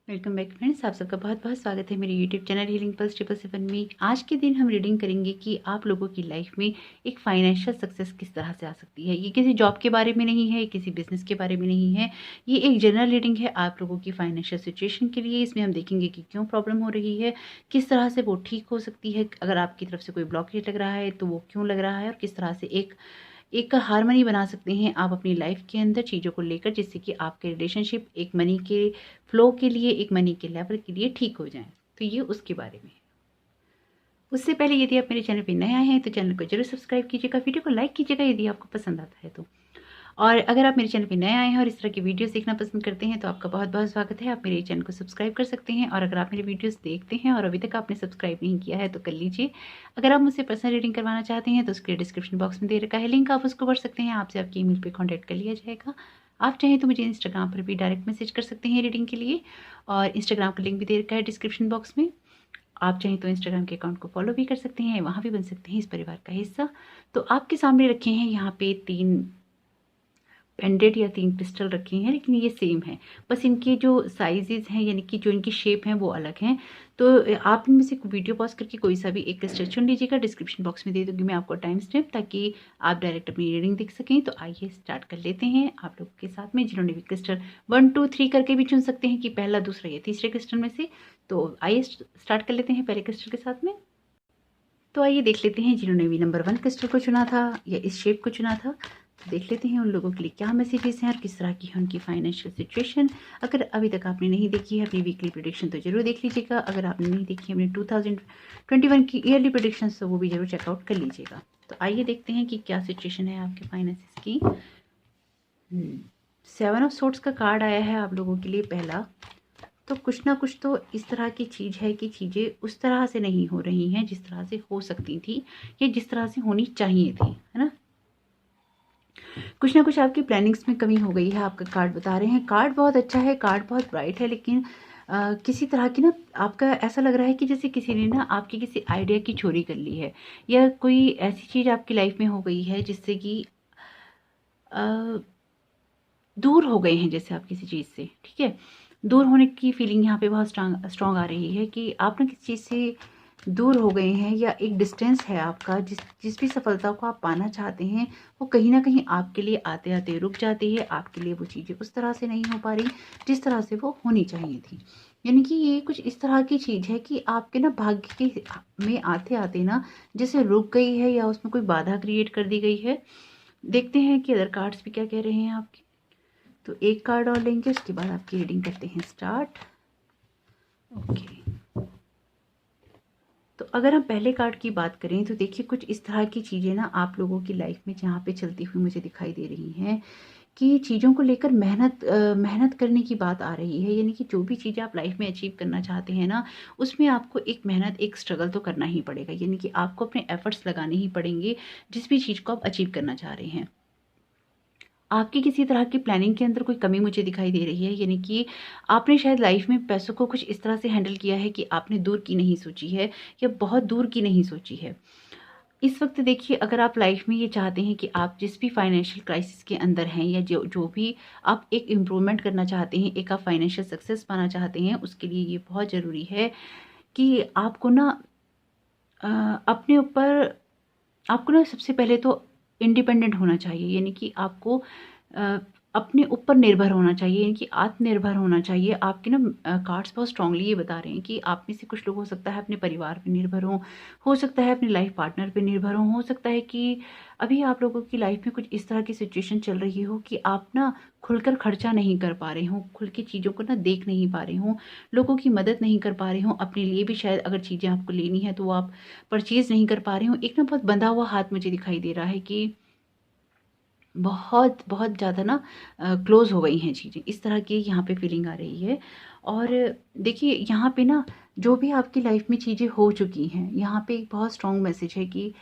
Welcome back friends, आप सबका बहुत बहुत स्वागत है मेरे यूट्यूब चैनल हीलिंग पल्स 777 में। आज के दिन हम रीडिंग करेंगे कि आप लोगों की लाइफ में एक फाइनेंशियल सक्सेस किस तरह से आ सकती है। ये किसी जॉब के बारे में नहीं है, किसी बिजनेस के बारे में नहीं है, ये एक जनरल रीडिंग है आप लोगों की फाइनेंशियल सिचुएशन के लिए। इसमें हम देखेंगे कि क्यों प्रॉब्लम हो रही है, किस तरह से वो ठीक हो सकती है, अगर आपकी तरफ से कोई ब्लॉकेज लग रहा है तो वो क्यों लग रहा है, और किस तरह से एक एक हार्मनी बना सकते हैं आप अपनी लाइफ के अंदर चीज़ों को लेकर, जिससे कि आपके रिलेशनशिप एक मनी के फ्लो के लिए, एक मनी के लेवल के लिए ठीक हो जाएं। तो ये उसके बारे में है। उससे पहले यदि आप मेरे चैनल पे नए आए हैं तो चैनल को जरूर सब्सक्राइब कीजिएगा, वीडियो को लाइक कीजिएगा यदि आपको पसंद आता है तो। और अगर आप मेरे चैनल पे नए आए हैं और इस तरह की वीडियोस देखना पसंद करते हैं तो आपका बहुत बहुत स्वागत है। आप मेरे चैनल को सब्सक्राइब कर सकते हैं, और अगर आप मेरे वीडियोस देखते हैं और अभी तक आपने सब्सक्राइब नहीं किया है तो कर लीजिए। अगर आप मुझसे पर्सनल रीडिंग करवाना चाहते हैं तो उसके लिए डिस्क्रिप्शन बॉक्स में दे रखा है लिंक, आप उसको पढ़ सकते हैं। आपसे आपकी ईमेल पे कॉन्टैक्ट कर लिया जाएगा। आप चाहें तो मुझे इंस्टाग्राम पर भी डायरेक्ट मैसेज कर सकते हैं रीडिंग के लिए, और इंस्टाग्राम का लिंक भी दे रखा है डिस्क्रिप्शन बॉक्स में। आप चाहें तो इंस्टाग्राम के अकाउंट को फॉलो भी कर सकते हैं, वहाँ भी बन सकते हैं इस परिवार का हिस्सा। तो आपके सामने रखे हैं यहाँ पे 3 पेंडेंट या 3 क्रिस्टल रखे हैं, लेकिन ये सेम है, बस इनके जो साइजेस हैं यानी कि जो इनकी शेप हैं वो अलग हैं। तो आप इनमें से वीडियो पॉज करके कोई सा भी एक क्रिस्टल चुन लीजिएगा। डिस्क्रिप्शन बॉक्स में दे दूँगी मैं आपको टाइम स्टैम्प, ताकि आप डायरेक्ट अपनी रीडिंग देख सकें। तो आइए स्टार्ट कर लेते हैं आप लोगों के साथ में। जिन्होंने भी क्रिस्टल 1 2 3 करके भी चुन सकते हैं कि पहला, दूसरा या तीसरे क्रिस्टल में से। तो आइए स्टार्ट कर लेते हैं पहले क्रिस्टल के साथ में। तो आइए देख लेते हैं जिन्होंने भी नंबर 1 क्रिस्टल को चुना था या इस शेप को चुना था, तो देख लेते हैं उन लोगों के लिए क्या मैसेजेस हैं और किस तरह की है उनकी फाइनेंशियल सिचुएशन। अगर अभी तक आपने नहीं देखी है अपनी वीकली प्रेडिक्शन तो जरूर देख लीजिएगा। अगर आपने नहीं देखी है अपनी 2021 की ईयरली प्रेडिक्शन तो वो भी जरूर चेकआउट कर लीजिएगा। तो आइए देखते हैं कि क्या सिचुएशन है आपके फाइनेंसिस की। 7 ऑफ सोर्ड्स का कार्ड आया है आप लोगों के लिए पहला। तो कुछ ना कुछ तो इस तरह की चीज़ है कि चीज़ें उस तरह से नहीं हो रही हैं जिस तरह से हो सकती थी या जिस तरह से होनी चाहिए थी, है ना। कुछ ना कुछ आपकी प्लानिंग्स में कमी हो गई है, आपका कार्ड बता रहे हैं। कार्ड बहुत अच्छा है, कार्ड बहुत ब्राइट है, लेकिन किसी तरह की ना आपका ऐसा लग रहा है कि जैसे किसी ने ना आपकी किसी आइडिया की चोरी कर ली है, या कोई ऐसी चीज़ आपकी लाइफ में हो गई है जिससे कि दूर हो गए हैं जैसे आप किसी चीज़ से, ठीक है। दूर होने की फीलिंग यहाँ पे बहुत स्ट्रांग आ रही है कि आप ना किसी चीज़ से दूर हो गए हैं, या एक डिस्टेंस है आपका। जिस जिस भी सफलता को आप पाना चाहते हैं वो कहीं ना कहीं आपके लिए आते आते रुक जाती है। आपके लिए वो चीज़ें उस तरह से नहीं हो पा रही जिस तरह से वो होनी चाहिए थी। यानी कि ये कुछ इस तरह की चीज़ है कि आपके ना भाग्य के में आते आते ना जैसे रुक गई है, या उसमें कोई बाधा क्रिएट कर दी गई है। देखते हैं कि अदर कार्ड्स भी क्या कह रहे हैं आपके। तो एक कार्ड और लेंगे, उसके बाद आपकी रीडिंग करते हैं स्टार्ट। ओके, तो अगर हम पहले कार्ड की बात करें तो देखिए कुछ इस तरह की चीज़ें ना आप लोगों की लाइफ में जहाँ पे चलती हुई मुझे दिखाई दे रही हैं कि चीज़ों को लेकर मेहनत करने की बात आ रही है। यानी कि जो भी चीज़ें आप लाइफ में अचीव करना चाहते हैं ना, उसमें आपको एक मेहनत, एक स्ट्रगल तो करना ही पड़ेगा। यानी कि आपको अपने एफर्ट्स लगाने ही पड़ेंगे जिस भी चीज़ को आप अचीव करना चाह रहे हैं। आपकी किसी तरह की प्लानिंग के अंदर कोई कमी मुझे दिखाई दे रही है। यानी कि आपने शायद लाइफ में पैसों को कुछ इस तरह से हैंडल किया है कि आपने दूर की नहीं सोची है, या बहुत दूर की नहीं सोची है। इस वक्त देखिए, अगर आप लाइफ में ये चाहते हैं कि आप जिस भी फाइनेंशियल क्राइसिस के अंदर हैं, या जो जो भी आप एक इम्प्रूवमेंट करना चाहते हैं, एक आप फाइनेंशियल सक्सेस पाना चाहते हैं, उसके लिए ये बहुत ज़रूरी है कि अपने ऊपर आपको ना सबसे पहले तो इंडिपेंडेंट होना चाहिए। यानी कि आपको अ, अपने ऊपर निर्भर होना चाहिए, यानी कि आत्मनिर्भर होना चाहिए। आपके ना कार्ड्स बहुत स्ट्रांगली ये बता रहे हैं कि आप में से कुछ लोग हो सकता है अपने परिवार पे निर्भर हो सकता है अपने लाइफ पार्टनर पे निर्भर हो सकता है कि अभी आप लोगों की लाइफ में कुछ इस तरह की सिचुएशन चल रही हो कि आप ना खुलकर खर्चा नहीं कर पा रहे हो, खुल के चीज़ों को ना देख नहीं पा रहे हो, लोगों की मदद नहीं कर पा रहे हो, अपने लिए भी शायद अगर चीज़ें आपको लेनी है तो वो आप परचेज़ नहीं कर पा रही हूँ। एक ना बहुत बंधा हुआ हाथ मुझे दिखाई दे रहा है कि बहुत बहुत ज़्यादा ना क्लोज़ हो गई हैं चीज़ें, इस तरह की यहाँ पे फीलिंग आ रही है। और देखिए यहाँ पे ना जो भी आपकी लाइफ में चीज़ें हो चुकी हैं, यहाँ पे एक बहुत स्ट्रॉन्ग मैसेज है कि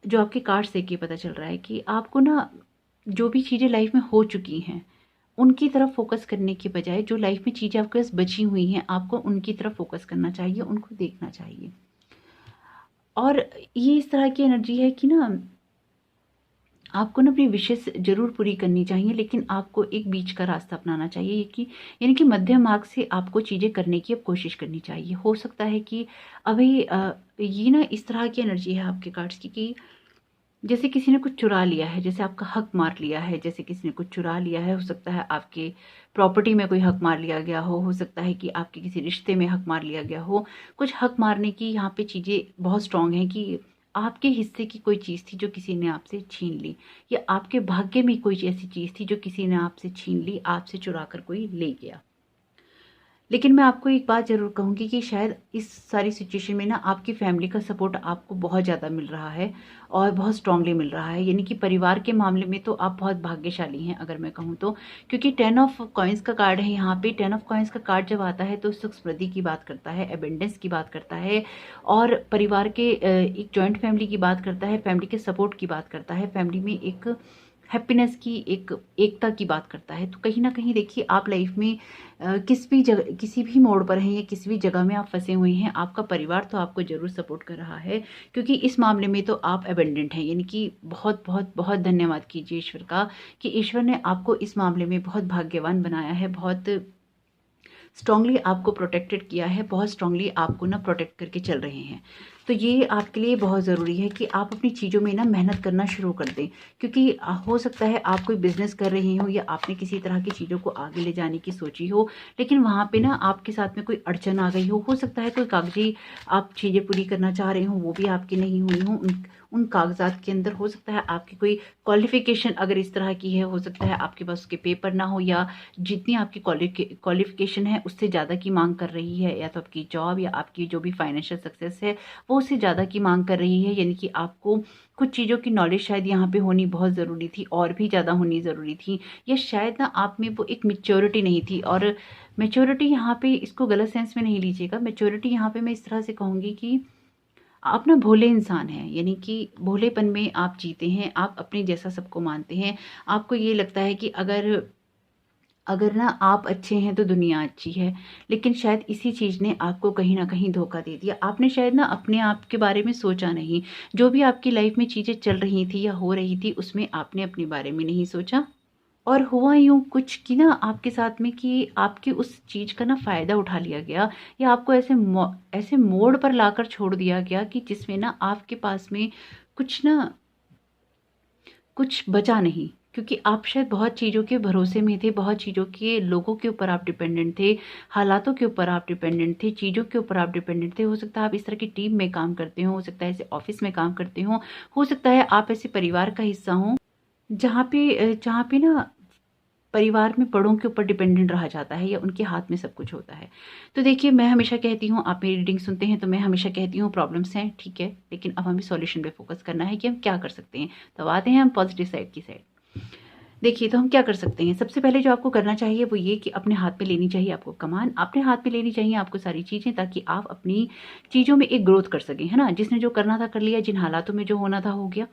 जो आपके कार्ड्स देख के पता चल रहा है कि आपको ना जो भी चीज़ें लाइफ में हो चुकी हैं उनकी तरफ फोकस करने के बजाय जो लाइफ में चीज़ें आपके पास बची हुई हैं, आपको उनकी तरफ फोकस करना चाहिए, उनको देखना चाहिए। और ये इस तरह की एनर्जी है कि ना आपको ना अपनी विशेष ज़रूर पूरी करनी चाहिए, लेकिन आपको एक बीच का रास्ता अपनाना चाहिए कि यानी कि मध्यम मार्ग से आपको चीज़ें करने की अब कोशिश करनी चाहिए। हो सकता है कि अभी ये ना इस तरह की एनर्जी है आपके कार्ड्स की कि जैसे किसी ने कुछ चुरा लिया है, जैसे आपका हक मार लिया है, जैसे किसी ने कुछ चुरा लिया है। हो सकता है आपके प्रॉपर्टी में कोई हक मार लिया गया हो सकता है कि आपके किसी रिश्ते में हक मार लिया गया हो। कुछ हक मारने की यहाँ पे चीज़ें बहुत स्ट्रांग हैं कि आपके हिस्से की कोई चीज़ थी जो किसी ने आपसे छीन ली, या आपके भाग्य में कोई ऐसी चीज़ थी जो किसी ने आपसे छीन ली, आपसे चुरा कर कोई ले गया। लेकिन मैं आपको एक बात ज़रूर कहूँगी कि शायद इस सारी सिचुएशन में ना आपकी फैमिली का सपोर्ट आपको बहुत ज़्यादा मिल रहा है और बहुत स्ट्रांगली मिल रहा है। यानी कि परिवार के मामले में तो आप बहुत भाग्यशाली हैं अगर मैं कहूँ तो, क्योंकि 10 ऑफ कॉइन्स का कार्ड है यहाँ पे। 10 ऑफ कॉइन्स का कार्ड जब आता है तो सुख समृद्धि की बात करता है, एबेंडेंस की बात करता है, और परिवार के एक जॉइंट फैमिली की बात करता है, फैमिली के सपोर्ट की बात करता है, फैमिली में एक हैप्पीनेस की, एक एकता की बात करता है। तो कहीं न कहीं देखिए, आप लाइफ में किसी भी मोड़ पर हैं या किसी भी जगह में आप फँसे हुए हैं, आपका परिवार तो आपको ज़रूर सपोर्ट कर रहा है, क्योंकि इस मामले में तो आप अबंडेंट हैं। यानी कि बहुत बहुत बहुत धन्यवाद कीजिए ईश्वर का कि ईश्वर ने आपको इस मामले में बहुत भाग्यवान बनाया है, बहुत स्ट्रांगली आपको प्रोटेक्टेड किया है, बहुत स्ट्रांगली आपको ना प्रोटेक्ट करके चल रहे हैं। तो ये आपके लिए बहुत ज़रूरी है कि आप अपनी चीज़ों में ना मेहनत करना शुरू कर दें, क्योंकि हो सकता है आप कोई बिज़नेस कर रही हो या आपने किसी तरह की चीज़ों को आगे ले जाने की सोची हो, लेकिन वहाँ पे ना आपके साथ में कोई अड़चन आ गई हो सकता है कोई कागज़ी आप चीज़ें पूरी करना चाह रहे हो, वो भी आपकी नहीं हुई हो। उन कागज़ात के अंदर हो सकता है आपकी कोई क्वालिफ़िकेशन अगर इस तरह की है, हो सकता है आपके पास उसके पेपर ना हो, या जितनी आपकी क्वालिफ़िकेशन है उससे ज़्यादा की माँग कर रही है, या तो आपकी जॉब या आपकी जो भी फाइनेंशियल सक्सेस है वो उससे ज़्यादा की माँग कर रही है। यानी कि आपको कुछ चीज़ों की नॉलेज शायद यहाँ पे होनी बहुत ज़रूरी थी, और भी ज़्यादा होनी ज़रूरी थी, या शायद ना आप में वो एक मैच्योरिटी नहीं थी। और मैच्योरिटी यहाँ पे, इसको गलत सेंस में नहीं लीजिएगा, मैच्योरिटी यहाँ पे मैं इस तरह से कहूँगी कि आप ना भोले इंसान हैं। यानी कि भोलेपन में आप जीते हैं, आप अपने जैसा सबको मानते हैं। आपको ये लगता है कि अगर अगर ना आप अच्छे हैं तो दुनिया अच्छी है, लेकिन शायद इसी चीज़ ने आपको कहीं न कहीं धोखा दे दिया। आपने शायद ना अपने आप के बारे में सोचा नहीं। जो भी आपकी लाइफ़ में चीज़ें चल रही थी या हो रही थी, उसमें आपने अपने बारे में नहीं सोचा, और हुआ यूँ कुछ कि ना आपके साथ में कि आपकी उस चीज़ का ना फ़ायदा उठा लिया गया, या आपको ऐसे मोड़ पर लाकर छोड़ दिया गया कि जिसमें ना आपके पास में कुछ ना कुछ बचा नहीं, क्योंकि आप शायद बहुत चीज़ों के भरोसे में थे, बहुत चीज़ों के लोगों के ऊपर आप डिपेंडेंट थे, हालातों के ऊपर आप डिपेंडेंट थे, चीज़ों के ऊपर आप डिपेंडेंट थे। हो सकता है आप इस तरह की टीम में काम करते हो सकता है ऐसे ऑफ़िस में काम करते हो सकता है आप ऐसे परिवार का हिस्सा हों, जहाँ पे ना परिवार में बड़ों के ऊपर डिपेंडेंट रहा जाता है, या उनके हाथ में सब कुछ होता है। तो देखिए, मैं हमेशा कहती हूँ, आप मेरी रीडिंग सुनते हैं तो मैं हमेशा कहती हूँ प्रॉब्लम्स हैं, ठीक है, लेकिन अब हमें सॉल्यूशन पे फोकस करना है कि हम क्या कर सकते हैं। तो आते हैं हम पॉजिटिव साइड की साइड। देखिए, तो हम क्या कर सकते हैं? सबसे पहले जो आपको करना चाहिए वो ये कि अपने हाथ में लेनी चाहिए आपको कमान, अपने हाथ में लेनी चाहिए आपको सारी चीज़ें, ताकि आप अपनी चीज़ों में एक ग्रोथ कर सकें, है ना? जिसने जो करना था कर लिया, जिन हालातों में जो होना था हो गया।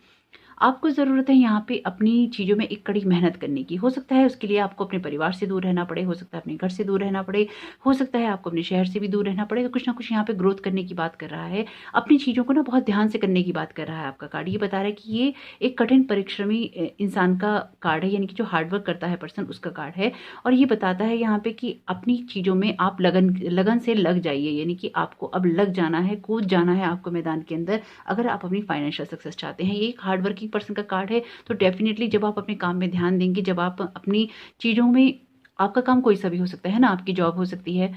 आपको ज़रूरत है यहाँ पे अपनी चीज़ों में एक कड़ी मेहनत करने की। हो सकता है उसके लिए आपको अपने परिवार से दूर रहना पड़े, हो सकता है अपने घर से दूर रहना पड़े, हो सकता है आपको अपने शहर से भी दूर रहना पड़े। तो कुछ ना कुछ यहाँ पे ग्रोथ करने की बात कर रहा है। अपनी चीज़ों को ना बहुत ध्यान से करने की बात कर रहा है आपका कार्ड। ये बता रहा है कि ये एक कठिन परिश्रमी इंसान का कार्ड है, यानी कि जो हार्ड वर्क करता है पर्सन, उसका कार्ड है। और ये बताता है यहाँ पे कि अपनी चीज़ों में आप लगन से लग जाइए, यानी कि आपको अब लग जाना है, कूद जाना है आपको मैदान के अंदर, अगर आप अपनी फाइनेंशियल सक्सेस चाहते हैं। ये एक हार्ड वर्किंग पर्सन का कार्ड है। तो डेफिनेटली जब आप अपने काम में ध्यान देंगे, जब आप अपनी चीज़ों में, आपका काम कोई सा भी हो सकता है ना, आपकी जॉब हो सकती है,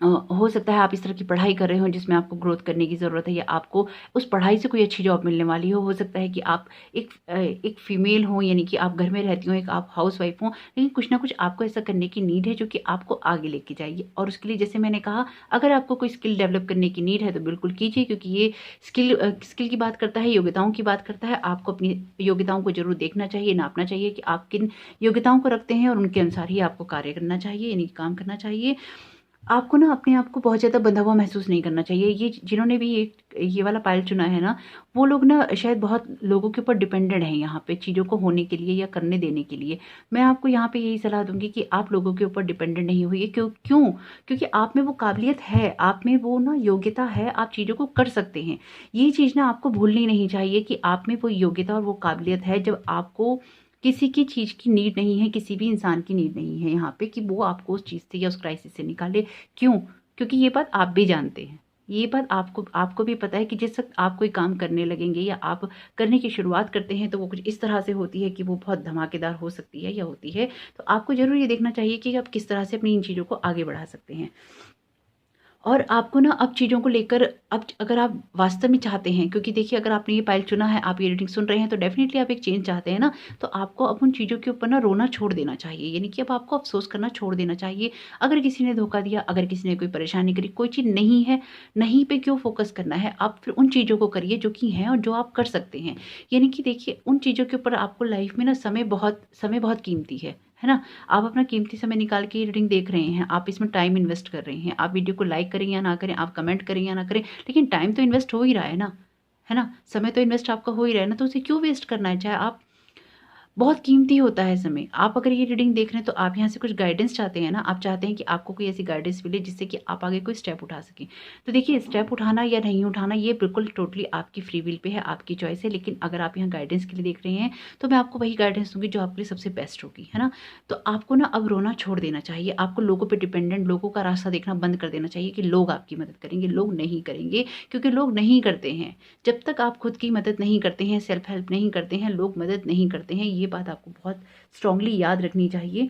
हो सकता है आप इस तरह की पढ़ाई कर रहे हो जिसमें आपको ग्रोथ करने की ज़रूरत है, या आपको उस पढ़ाई से कोई अच्छी जॉब मिलने वाली हो सकता है कि आप एक फ़ीमेल हो, यानी कि आप घर में रहती हो, एक आप हाउसवाइफ़ हो, लेकिन कुछ ना कुछ आपको ऐसा करने की नीड है जो कि आपको आगे लेके जाएगी। और उसके लिए, जैसे मैंने कहा, अगर आपको कोई स्किल डेवलप करने की नीड है तो बिल्कुल कीजिए, क्योंकि ये स्किल की बात करता है, योग्यताओं की बात करता है। आपको अपनी योग्यताओं को ज़रूर देखना चाहिए, नापना चाहिए कि आप किन योग्यताओं को रखते हैं, और उनके अनुसार ही आपको कार्य करना चाहिए, यानी कि काम करना चाहिए। आपको ना अपने आप को बहुत ज़्यादा बंधा हुआ महसूस नहीं करना चाहिए। ये जिन्होंने भी ये वाला पायल चुना है ना, वो लोग ना शायद बहुत लोगों के ऊपर डिपेंडेंट हैं यहाँ पे चीज़ों को होने के लिए या करने देने के लिए। मैं आपको यहाँ पे यही सलाह दूँगी कि आप लोगों के ऊपर डिपेंडेंट नहीं होइए। क्यों? क्योंकि आप में वो काबिलियत है, आप में वो ना योग्यता है, आप चीज़ों को कर सकते हैं। ये चीज़ ना आपको भूलनी नहीं चाहिए कि आप में वो योग्यता और वो काबिलियत है, जब आपको किसी की चीज़ की नीड नहीं है, किसी भी इंसान की नीड नहीं है यहाँ पे कि वो आपको उस चीज़ से या उस क्राइसिस से निकाले। क्यों? क्योंकि ये बात आप भी जानते हैं। ये बात आपको आपको भी पता है कि जिस वक़्त आप कोई काम करने लगेंगे या आप करने की शुरुआत करते हैं, तो वो कुछ इस तरह से होती है कि वो बहुत धमाकेदार हो सकती है या होती है। तो आपको ज़रूर ये देखना चाहिए कि आप किस तरह से अपनी इन चीज़ों को आगे बढ़ा सकते हैं। और आपको ना अब चीज़ों को लेकर, अब अगर आप वास्तव में चाहते हैं, क्योंकि देखिए अगर आपने ये पाइल चुना है, आप ये रीडिंग सुन रहे हैं, तो डेफ़िनिटली आप एक चेंज चाहते हैं ना, तो आपको अब उन चीज़ों के ऊपर ना रोना छोड़ देना चाहिए। यानी कि अब आपको अफ़सोस करना छोड़ देना चाहिए। अगर किसी ने धोखा दिया, अगर किसी ने कोई परेशानी करी, कोई चीज़ नहीं है, नहीं पे क्यों फ़ोकस करना है? आप फिर उन चीज़ों को करिए जो कि हैं और जो आप कर सकते हैं। यानी कि देखिए उन चीज़ों के ऊपर आपको लाइफ़ में ना समय बहुत कीमती है ना? आप अपना कीमती समय निकाल के ये रीडिंग देख रहे हैं, आप इसमें टाइम इन्वेस्ट कर रहे हैं, आप वीडियो को लाइक करें या ना करें, आप कमेंट करें या ना करें, लेकिन टाइम तो इन्वेस्ट हो ही रहा है ना? समय तो इन्वेस्ट आपका हो ही रहा है ना, तो उसे क्यों वेस्ट करना है? चाहे आप बहुत कीमती होता है समय। आप अगर ये रीडिंग देख रहे हैं तो आप यहाँ से कुछ गाइडेंस चाहते हैं ना, आप चाहते हैं कि आपको कोई ऐसी गाइडेंस मिले जिससे कि आप आगे कोई स्टेप उठा सकें। तो देखिए स्टेप उठाना या नहीं उठाना ये बिल्कुल टोटली आपकी फ्री विल पे है, आपकी चॉइस है। लेकिन अगर आप यहाँ गाइडेंस के लिए देख रहे हैं तो मैं आपको वही गाइडेंस दूँगी जो आपके लिए सबसे बेस्ट होगी, है ना? तो आपको ना अब रोना छोड़ देना चाहिए, आपको लोगों पे डिपेंडेंट, लोगों का रास्ता देखना बंद कर देना चाहिए कि लोग आपकी मदद करेंगे, लोग नहीं करेंगे, क्योंकि लोग नहीं करते हैं। जब तक आप खुद की मदद नहीं करते हैं, सेल्फ हेल्प नहीं करते हैं, लोग मदद नहीं करते हैं। ये बात आपको बहुत स्ट्रांगली याद रखनी चाहिए।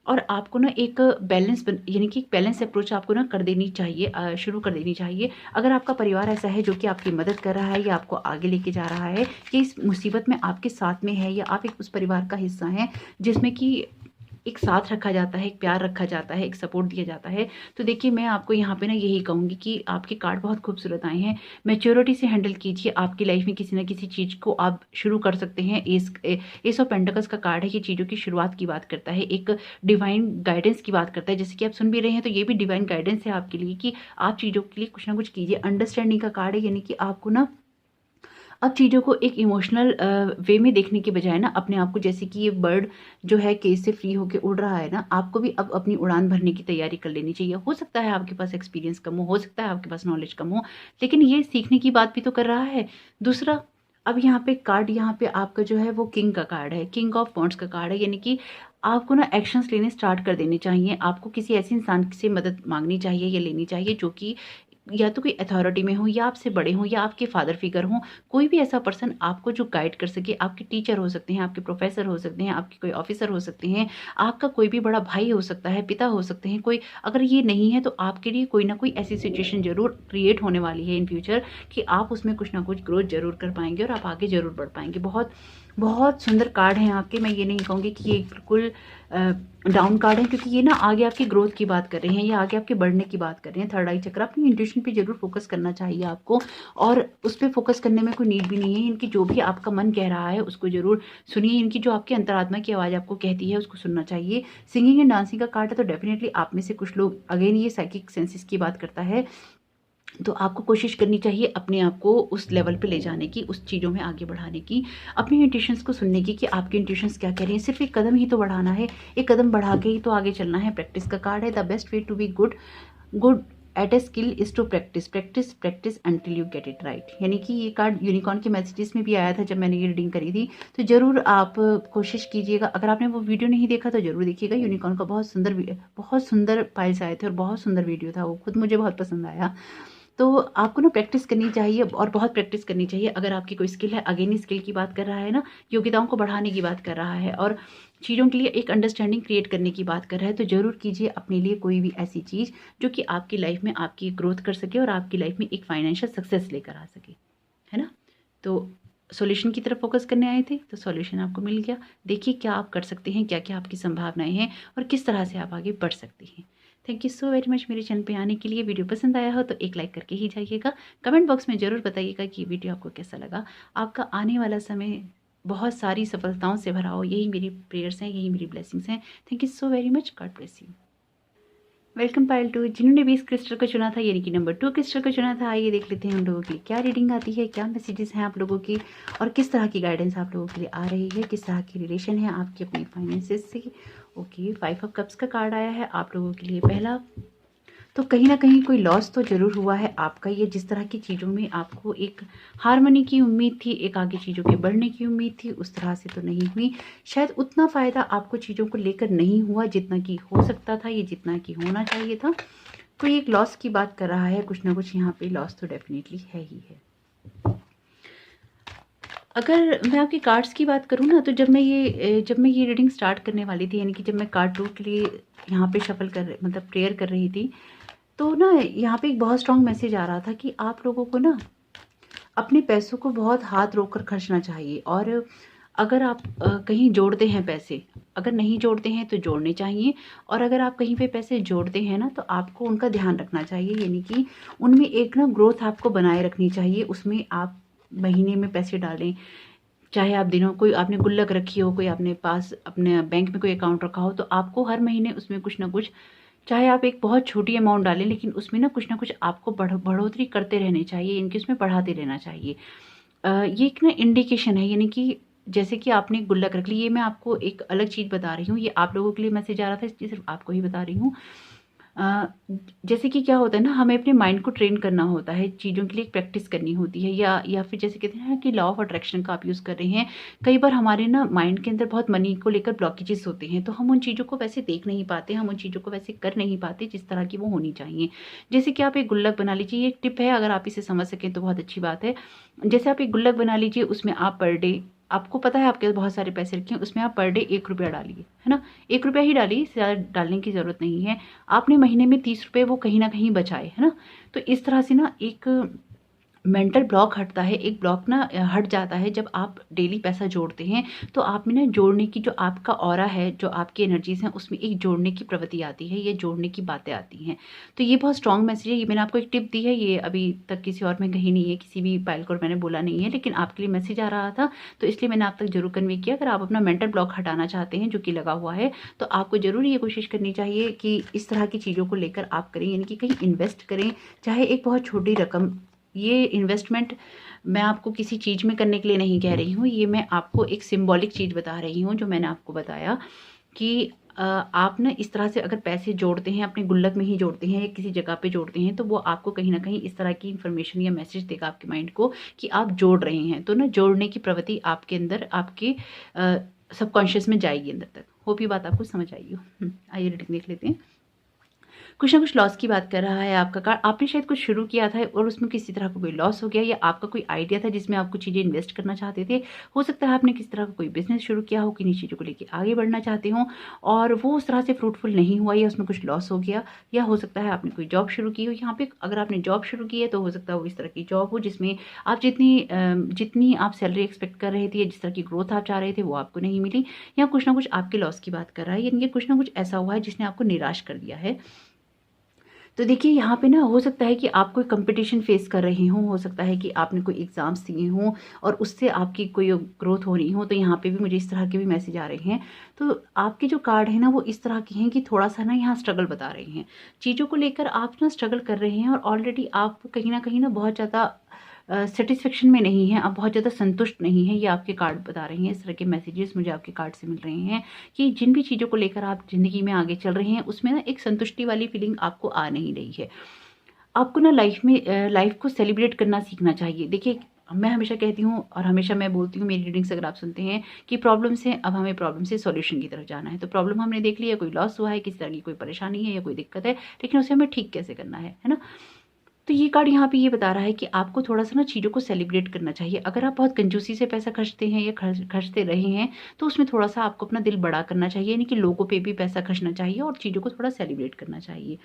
और आपको ना एक यानी कि एक बैलेंस अप्रोच आपको ना कर देनी चाहिए, शुरू कर देनी चाहिए। अगर आपका परिवार ऐसा है जो कि आपकी मदद कर रहा है या आपको आगे लेके जा रहा है, कि इस मुसीबत में आपके साथ में है, या आप एक उस परिवार का हिस्सा हैं जिसमें कि एक साथ रखा जाता है, एक प्यार रखा जाता है, एक सपोर्ट दिया जाता है, तो देखिए मैं आपको यहाँ पे ना यही कहूँगी कि आपके कार्ड बहुत खूबसूरत आए हैं। मैच्योरिटी से हैंडल कीजिए, आपकी लाइफ में किसी न किसी चीज़ को आप शुरू कर सकते हैं। एस ऑफ पेंटिकल्स का कार्ड है, ये चीज़ों की शुरुआत की बात करता है, एक डिवाइन गाइडेंस की बात करता है। जैसे कि आप सुन भी रहे हैं, तो ये भी डिवाइन गाइडेंस है आपके लिए कि आप चीज़ों के लिए कुछ ना कुछ कीजिए। अंडरस्टैंडिंग का कार्ड है, यानी कि आपको ना अब चीज़ों को एक इमोशनल वे में देखने के बजाय ना अपने आप को, जैसे कि ये बर्ड जो है केज से फ्री होके उड़ रहा है ना, आपको भी अब अपनी उड़ान भरने की तैयारी कर लेनी चाहिए। हो सकता है आपके पास एक्सपीरियंस कम हो सकता है आपके पास नॉलेज कम हो, लेकिन ये सीखने की बात भी तो कर रहा है। दूसरा, अब यहाँ पे कार्ड, यहाँ पे आपका जो है वो किंग का कार्ड है, किंग ऑफ वॉन्ड्स का कार्ड है, यानी कि आपको ना एक्शंस लेने स्टार्ट कर देने चाहिए। आपको किसी ऐसे इंसान से मदद मांगनी चाहिए या लेनी चाहिए जो कि या तो कोई अथॉरिटी में हो, या आपसे बड़े हों, या आपके फादर फिगर हों, कोई भी ऐसा पर्सन आपको जो गाइड कर सके। आपके टीचर हो सकते हैं, आपके प्रोफेसर हो सकते हैं, आपके कोई ऑफिसर हो सकते हैं, आपका कोई भी बड़ा भाई हो सकता है, पिता हो सकते हैं कोई। अगर ये नहीं है तो आपके लिए कोई ना कोई ऐसी सिचुएशन ज़रूर क्रिएट होने वाली है इन फ्यूचर कि आप उसमें कुछ ना कुछ ग्रोथ ज़रूर कर पाएँगे और आप आगे ज़रूर बढ़ पाएँगे। बहुत बहुत सुंदर कार्ड हैं आपके। मैं ये नहीं कहूँगी कि ये बिल्कुल डाउन कार्ड है, क्योंकि ये ना आगे आपकी ग्रोथ की बात कर रहे हैं, या आगे आपके बढ़ने की बात कर रहे हैं। थर्ड आई चक्र, अपनी इंट्यूशन पे ज़रूर फोकस करना चाहिए आपको, और उस पे फोकस करने में कोई नीड भी नहीं है। इनकी जो भी आपका मन कह रहा है उसको ज़रूर सुनिए, इनकी जो आपकी अंतरात्मा की आवाज़ आपको कहती है उसको सुनना चाहिए। सिंगिंग एंड डांसिंग का कार्ड है, तो डेफिनेटली आप में से कुछ लोग, अगेन ये साइकिक सेंसेस की बात करता है, तो आपको कोशिश करनी चाहिए अपने आप को उस लेवल पे ले जाने की, उस चीज़ों में आगे बढ़ाने की, अपनी इंट्यूशंस को सुनने की कि आपकी इंट्यूशंस क्या कह रही हैं। सिर्फ एक कदम ही तो बढ़ाना है, एक कदम बढ़ा के ही तो आगे चलना है। प्रैक्टिस का कार्ड है, the best way to be good at a skill is to practice practice practice until you get it right. यानी कि ये कार्ड यूनिकॉर्न के मैसेजेस में भी आया था जब मैंने ये रीडिंग करी थी। तो ज़रूर आप कोशिश कीजिएगा, अगर आपने वो वीडियो नहीं देखा तो ज़रूर देखिएगा। यूनिकॉर्न का बहुत सुंदर पाइल्स आए थे और बहुत सुंदर वीडियो था, वो खुद मुझे बहुत पसंद आया। तो आपको ना प्रैक्टिस करनी चाहिए, और बहुत प्रैक्टिस करनी चाहिए। अगर आपकी कोई स्किल है, अगेन स्किल की बात कर रहा है ना, योग्यताओं को बढ़ाने की बात कर रहा है, और चीज़ों के लिए एक अंडरस्टैंडिंग क्रिएट करने की बात कर रहा है, तो ज़रूर कीजिए अपने लिए कोई भी ऐसी चीज़ जो कि आपकी लाइफ में आपकी ग्रोथ कर सके और आपकी लाइफ में एक फाइनेंशियल सक्सेस लेकर आ सके, है ना? तो सॉल्यूशन की तरफ फोकस करने आए थे, तो सॉल्यूशन आपको मिल गया। देखिए क्या आप कर सकते हैं, क्या क्या आपकी संभावनाएं हैं और किस तरह से आप आगे बढ़ सकते हैं। Thank you so very much मेरे चैनल पे आने के लिए। वीडियो पसंद आया हो तो एक लाइक करके ही जाइएगा। कमेंट बॉक्स में ज़रूर बताइएगा कि ये वीडियो आपको कैसा लगा। आपका आने वाला समय बहुत सारी सफलताओं से भरा हो, यही मेरी प्रेयर्स हैं, यही मेरी ब्लेसिंग्स हैं। Thank you so very much. God bless you. Welcome Payal too. जिन्होंने भी इस क्रिस्टल को चुना था यानी कि नंबर 2 क्रिस्टल को चुना था, आइए देख लेते हैं हम लोगों के लिए क्या रीडिंग आती है, क्या मैसेजेस हैं आप लोगों की और किस तरह की गाइडेंस आप लोगों के लिए आ रही है, किस तरह की रिलेशन है आपकी अपने फाइनेंसेस से। ओके, 5 ऑफ कप्स का कार्ड आया है आप लोगों के लिए पहला। तो कहीं ना कहीं कोई लॉस तो ज़रूर हुआ है आपका। ये जिस तरह की चीज़ों में आपको एक हार्मनी की उम्मीद थी, एक आगे चीज़ों के बढ़ने की उम्मीद थी, उस तरह से तो नहीं हुई। शायद उतना फ़ायदा आपको चीज़ों को लेकर नहीं हुआ जितना कि हो सकता था, ये जितना कि होना चाहिए था। कोई एक लॉस की बात कर रहा है, कुछ ना कुछ यहाँ पे लॉस तो डेफिनेटली है ही है। अगर मैं आपके कार्ड्स की बात करूँ ना, तो जब मैं ये रीडिंग स्टार्ट करने वाली थी, यानी कि जब मैं कार्ड 2 के लिए यहाँ पे शफल मतलब प्रेयर कर रही थी, तो ना यहाँ पे एक बहुत स्ट्रॉन्ग मैसेज आ रहा था कि आप लोगों को ना अपने पैसों को बहुत हाथ रोक कर खर्चना चाहिए। और अगर आप कहीं जोड़ते हैं पैसे, अगर नहीं जोड़ते हैं तो जोड़ने चाहिए। और अगर आप कहीं पे पैसे जोड़ते हैं ना, तो आपको उनका ध्यान रखना चाहिए, यानी कि उनमें एक ना ग्रोथ आपको बनाए रखनी चाहिए। उसमें आप महीने में पैसे डालें, चाहे आप दिनों कोई आपने गुल्लक रखी हो, कोई आपने पास अपने बैंक में कोई अकाउंट रखा हो, तो आपको हर महीने उसमें कुछ ना कुछ, चाहे आप एक बहुत छोटी अमाउंट डालें, लेकिन उसमें ना कुछ आपको बढ़ोतरी करते रहने चाहिए, इनकी उसमें बढ़ाते रहना चाहिए। ये एक ना इंडिकेशन है, यानी कि जैसे कि आपने गुल्लक रख ली, ये मैं आपको एक अलग चीज़ बता रही हूँ, ये आप लोगों के लिए मैसेज आ रहा था, इसलिए सिर्फ आपको ही बता रही हूँ। अ, जैसे कि क्या होता है ना, हमें अपने माइंड को ट्रेन करना होता है, चीज़ों के लिए प्रैक्टिस करनी होती है, या फिर जैसे कहते हैं ना कि लॉ ऑफ अट्रैक्शन का आप यूज़ कर रहे हैं। कई बार हमारे ना माइंड के अंदर बहुत मनी को लेकर ब्लॉकेजेस होते हैं, तो हम उन चीज़ों को वैसे देख नहीं पाते, हम उन चीज़ों को वैसे कर नहीं पाते जिस तरह की वो होनी चाहिए। जैसे कि आप एक गुल्लक बना लीजिए, ये एक टिप है, अगर आप इसे समझ सकें तो बहुत अच्छी बात है। जैसे आप एक गुल्लक बना लीजिए, उसमें आप पर डे, आपको पता है आपके पास बहुत सारे पैसे रखे हैं, उसमें आप पर डे 1 रुपया डालिए, है ना। 1 रुपया ही डालिए, इससे ज़्यादा डालने की ज़रूरत नहीं है। आपने महीने में 30 रुपये वो कहीं न कहीं बचाए, है ना। तो इस तरह से ना एक मेंटल ब्लॉक हटता है, एक ब्लॉक ना हट जाता है जब आप डेली पैसा जोड़ते हैं। तो आप में ना जोड़ने की जो आपका ऑरा है, जो आपकी एनर्जीज़ हैं, उसमें एक जोड़ने की प्रवृत्ति आती है, ये जोड़ने की बातें आती हैं। तो ये बहुत स्ट्रॉन्ग मैसेज है, ये मैंने आपको एक टिप दी है, ये अभी तक किसी और में कही नहीं है, किसी भी पायल को मैंने बोला नहीं है, लेकिन आपके लिए मैसेज आ रहा था, तो इसलिए मैंने आप तक ज़रूर कन्वे किया। अगर आप अपना मेंटल ब्लॉक हटाना चाहते हैं जो कि लगा हुआ है, तो आपको ज़रूर ये कोशिश करनी चाहिए कि इस तरह की चीज़ों को लेकर आप करें, यानी कि कहीं इन्वेस्ट करें, चाहे एक बहुत छोटी रकम। ये इन्वेस्टमेंट मैं आपको किसी चीज़ में करने के लिए नहीं कह रही हूँ, ये मैं आपको एक सिंबॉलिक चीज़ बता रही हूँ, जो मैंने आपको बताया कि आप ना इस तरह से अगर पैसे जोड़ते हैं, अपने गुल्लक में ही जोड़ते हैं या किसी जगह पे जोड़ते हैं, तो वो आपको कहीं न कहीं इस तरह की इन्फॉर्मेशन या मैसेज देगा आपके माइंड को कि आप जोड़ रहे हैं। तो ना जोड़ने की प्रवृत्ति आपके अंदर, आपके सबकॉन्शियस में जाएगी अंदर तक। होप ये बात आपको समझ आई हो। आइए रीडिंग देख लेते हैं। कुछ ना कुछ लॉस की बात कर रहा है आपका कार्ड। आपने शायद कुछ शुरू किया था और उसमें किसी तरह का कोई लॉस हो गया, या आपका कोई आइडिया था जिसमें आप कुछ चीज़ें इन्वेस्ट करना चाहते थे। हो सकता है आपने किसी तरह का कोई बिजनेस शुरू किया हो, किन्हीं चीज़ों को लेके आगे बढ़ना चाहते हो और वो उस तरह से फ्रूटफुल नहीं हुआ, या उसमें कुछ लॉस हो गया। या हो सकता है आपने कोई जॉब शुरू की हो। यहाँ पे अगर आपने जॉब शुरू की है तो हो सकता है वो इस तरह की जॉब हो जिसमें आप जितनी आप सैलरी एक्सपेक्ट कर रहे थे या जिस तरह की ग्रोथ आप चाह रहे थे वो आपको नहीं मिली, या कुछ ना कुछ आपके लॉस की बात कर रहा है, यानी कि कुछ ना कुछ ऐसा हुआ है जिसने आपको निराश कर दिया है। तो देखिए यहाँ पे ना हो सकता है कि आप कोई कंपटीशन फेस कर रहे हों, हो सकता है कि आपने कोई एग्ज़ाम्स दिए हों और उससे आपकी कोई ग्रोथ हो रही हो। तो यहाँ पे भी मुझे इस तरह के भी मैसेज आ रहे हैं। तो आपके जो कार्ड है ना वो इस तरह के हैं कि थोड़ा-सा ना यहाँ स्ट्रगल बता रहे हैं। चीज़ों को लेकर आप ना स्ट्रगल कर रहे हैं और ऑलरेडी आप कहीं न कहीं ना बहुत ज़्यादा सैटिस्फैक्शन में नहीं हैं, आप बहुत ज़्यादा संतुष्ट नहीं हैं। ये आपके कार्ड बता रहे हैं, इस तरह के मैसेजेस मुझे आपके कार्ड से मिल रहे हैं कि जिन भी चीज़ों को लेकर आप ज़िंदगी में आगे चल रहे हैं, उसमें ना एक संतुष्टि वाली फीलिंग आपको आ नहीं रही है। आपको ना लाइफ को सेलिब्रेट करना सीखना चाहिए। देखिए, मैं हमेशा कहती हूँ और हमेशा मैं बोलती हूँ, मेरी रीडिंग्स अगर आप सुनते हैं कि प्रॉब्लम से अब हमें प्रॉब्लम से सॉल्यूशन की तरफ जाना है। तो प्रॉब्लम हमने देख ली है, कोई लॉस हुआ है, किसी तरह की कोई परेशानी है या कोई दिक्कत है, लेकिन उसे हमें ठीक कैसे करना है ना? तो ये कार्ड यहाँ पे ये बता रहा है कि आपको थोड़ा-सा ना चीज़ों को सेलिब्रेट करना चाहिए। अगर आप बहुत कंजूसी से पैसा खर्चते हैं या खर्चते रहे हैं, तो उसमें थोड़ा-सा आपको अपना दिल बड़ा करना चाहिए, यानी कि लोगों पे भी पैसा खर्चना चाहिए और चीज़ों को थोड़ा सेलिब्रेट करना चाहिए।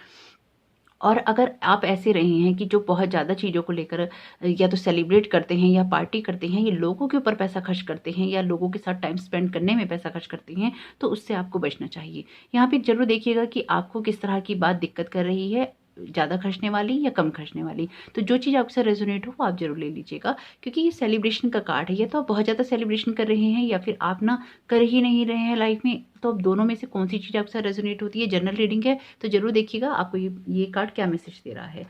और अगर आप ऐसे रहे हैं कि जो बहुत ज़्यादा चीज़ों को लेकर या तो सेलिब्रेट करते हैं या पार्टी करते हैं, या लोगों के ऊपर पैसा खर्च करते हैं या लोगों के साथ टाइम स्पेंड करने में पैसा खर्च करते हैं, तो उससे आपको बचना चाहिए। यहाँ पे ज़रूर देखिएगा कि आपको किस तरह की बात दिक्कत कर रही है। ज़्यादा खर्चने वाली या कम खर्चने वाली। तो जो चीज़ आपके साथ रेजोनेट हो वो आप ज़रूर ले लीजिएगा, क्योंकि ये सेलिब्रेशन का कार्ड है। या तो आप बहुत ज़्यादा सेलिब्रेशन कर रहे हैं या फिर आप ना कर ही नहीं रहे हैं लाइफ में। तो अब दोनों में से कौन सी चीज़ आपके साथ रेजोनेट होती है। जनरल रीडिंग है तो ज़रूर देखिएगा आपको ये कार्ड क्या मैसेज दे रहा है।